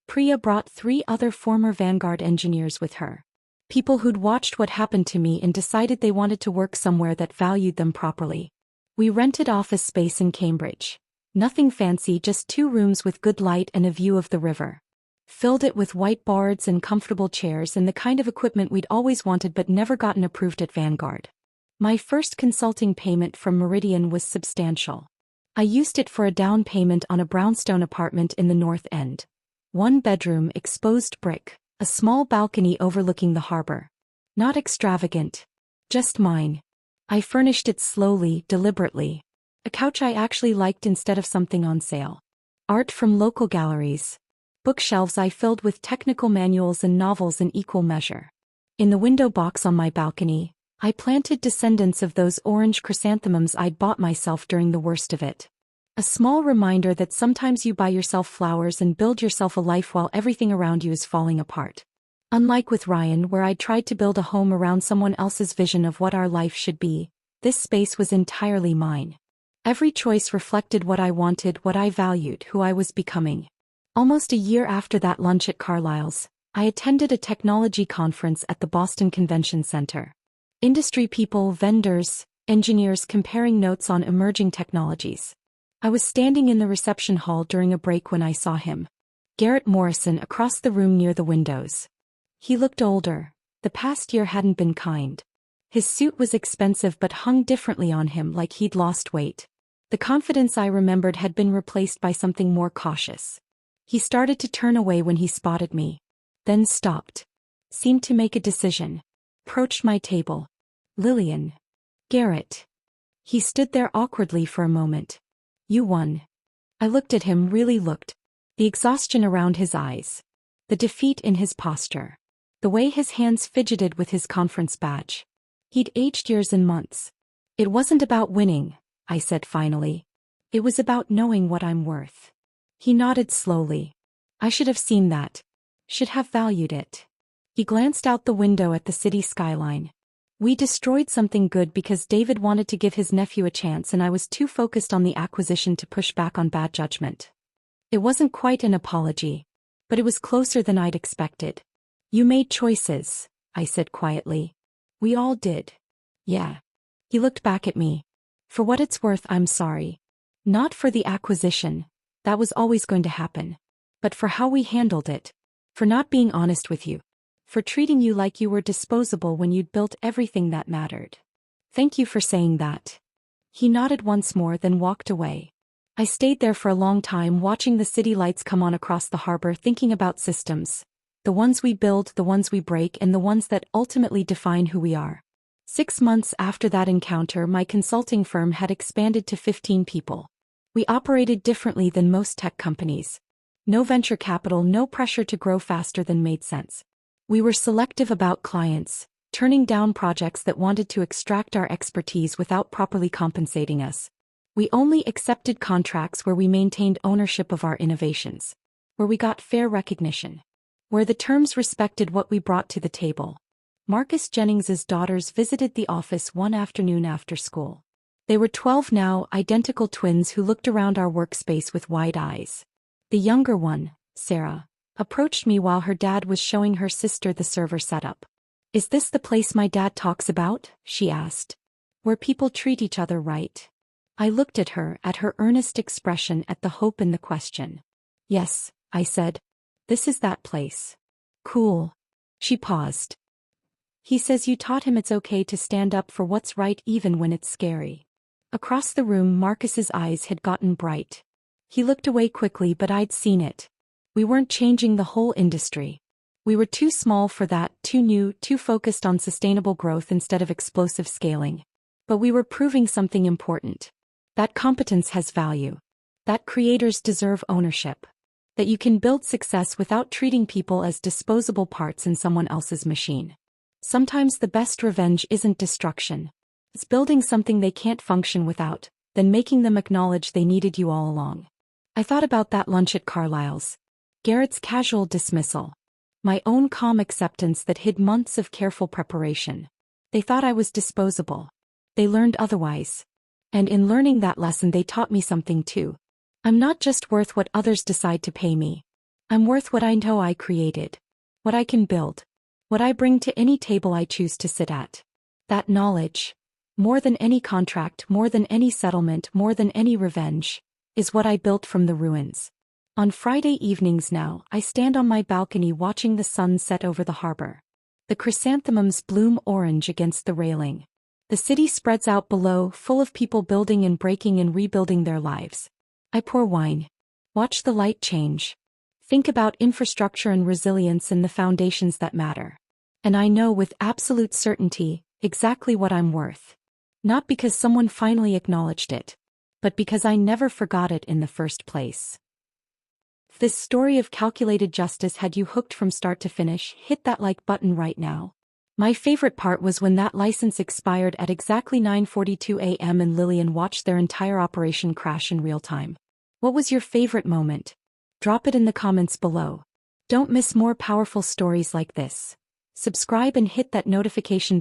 S1: Priya brought 3 other former Vanguard engineers with her. People who'd watched what happened to me and decided they wanted to work somewhere that valued them properly. We rented office space in Cambridge. Nothing fancy, just 2 rooms with good light and a view of the river. Filled it with whiteboards and comfortable chairs and the kind of equipment we'd always wanted but never gotten approved at Vanguard. My first consulting payment from Meridian was substantial. I used it for a down payment on a brownstone apartment in the North End. 1 bedroom, exposed brick, a small balcony overlooking the harbor. Not extravagant. Just mine. I furnished it slowly, deliberately. A couch I actually liked instead of something on sale. Art from local galleries. Bookshelves I filled with technical manuals and novels in equal measure. In the window box on my balcony, I planted descendants of those orange chrysanthemums I'd bought myself during the worst of it. A small reminder that sometimes you buy yourself flowers and build yourself a life while everything around you is falling apart. Unlike with Ryan, where I tried to build a home around someone else's vision of what our life should be, this space was entirely mine. Every choice reflected what I wanted, what I valued, who I was becoming. Almost a year after that lunch at Carlyle's, I attended a technology conference at the Boston Convention Center. Industry people, vendors, engineers comparing notes on emerging technologies. I was standing in the reception hall during a break when I saw him. Garrett Morrison across the room near the windows. He looked older. The past year hadn't been kind. His suit was expensive but hung differently on him, like he'd lost weight. The confidence I remembered had been replaced by something more cautious. He started to turn away when he spotted me. Then stopped. Seemed to make a decision. Approached my table. Lillian. Garrett. He stood there awkwardly for a moment. You won. I looked at him, really looked. The exhaustion around his eyes. The defeat in his posture. The way his hands fidgeted with his conference badge. He'd aged years and months. It wasn't about winning, I said finally. It was about knowing what I'm worth. He nodded slowly. I should have seen that. Should have valued it. He glanced out the window at the city skyline. We destroyed something good because David wanted to give his nephew a chance and I was too focused on the acquisition to push back on bad judgment. It wasn't quite an apology, but it was closer than I'd expected. You made choices, I said quietly. We all did. Yeah. He looked back at me. For what it's worth, I'm sorry. Not for the acquisition. That was always going to happen. But for how we handled it. For not being honest with you. For treating you like you were disposable when you'd built everything that mattered. Thank you for saying that. He nodded once more, then walked away. I stayed there for a long time, watching the city lights come on across the harbor, thinking about systems. The ones we build, the ones we break, and the ones that ultimately define who we are. 6 months after that encounter, my consulting firm had expanded to 15 people. We operated differently than most tech companies. No venture capital, no pressure to grow faster than made sense. We were selective about clients, turning down projects that wanted to extract our expertise without properly compensating us. We only accepted contracts where we maintained ownership of our innovations, where we got fair recognition, where the terms respected what we brought to the table. Marcus Jennings's daughters visited the office one afternoon after school. They were 12 now, identical twins who looked around our workspace with wide eyes. The younger one, Sarah, approached me while her dad was showing her sister the server setup. "Is this the place my dad talks about?" she asked. "Where people treat each other right?" I looked at her earnest expression, at the hope in the question. "Yes," I said. "This is that place." "Cool." She paused. "He says you taught him it's okay to stand up for what's right even when it's scary." Across the room, Marcus's eyes had gotten bright. He looked away quickly, but I'd seen it. We weren't changing the whole industry. We were too small for that, too new, too focused on sustainable growth instead of explosive scaling. But we were proving something important. That competence has value. That creators deserve ownership. That you can build success without treating people as disposable parts in someone else's machine. Sometimes the best revenge isn't destruction. It's building something they can't function without, then making them acknowledge they needed you all along. I thought about that lunch at Carlisle's. Garrett's casual dismissal. My own calm acceptance that hid months of careful preparation. They thought I was disposable. They learned otherwise. And in learning that lesson, they taught me something too. I'm not just worth what others decide to pay me. I'm worth what I know I created. What I can build. What I bring to any table I choose to sit at. That knowledge, more than any contract, more than any settlement, more than any revenge, is what I built from the ruins. On Friday evenings now, I stand on my balcony watching the sun set over the harbor. The chrysanthemums bloom orange against the railing. The city spreads out below, full of people building and breaking and rebuilding their lives. I pour wine. Watch the light change. Think about infrastructure and resilience and the foundations that matter. And I know with absolute certainty exactly what I'm worth. Not because someone finally acknowledged it, but because I never forgot it in the first place. If this story of calculated justice had you hooked from start to finish, hit that like button right now. My favorite part was when that license expired at exactly 9:42 a.m. and Lillian watched their entire operation crash in real time. What was your favorite moment? Drop it in the comments below. Don't miss more powerful stories like this. Subscribe and hit that notification bell.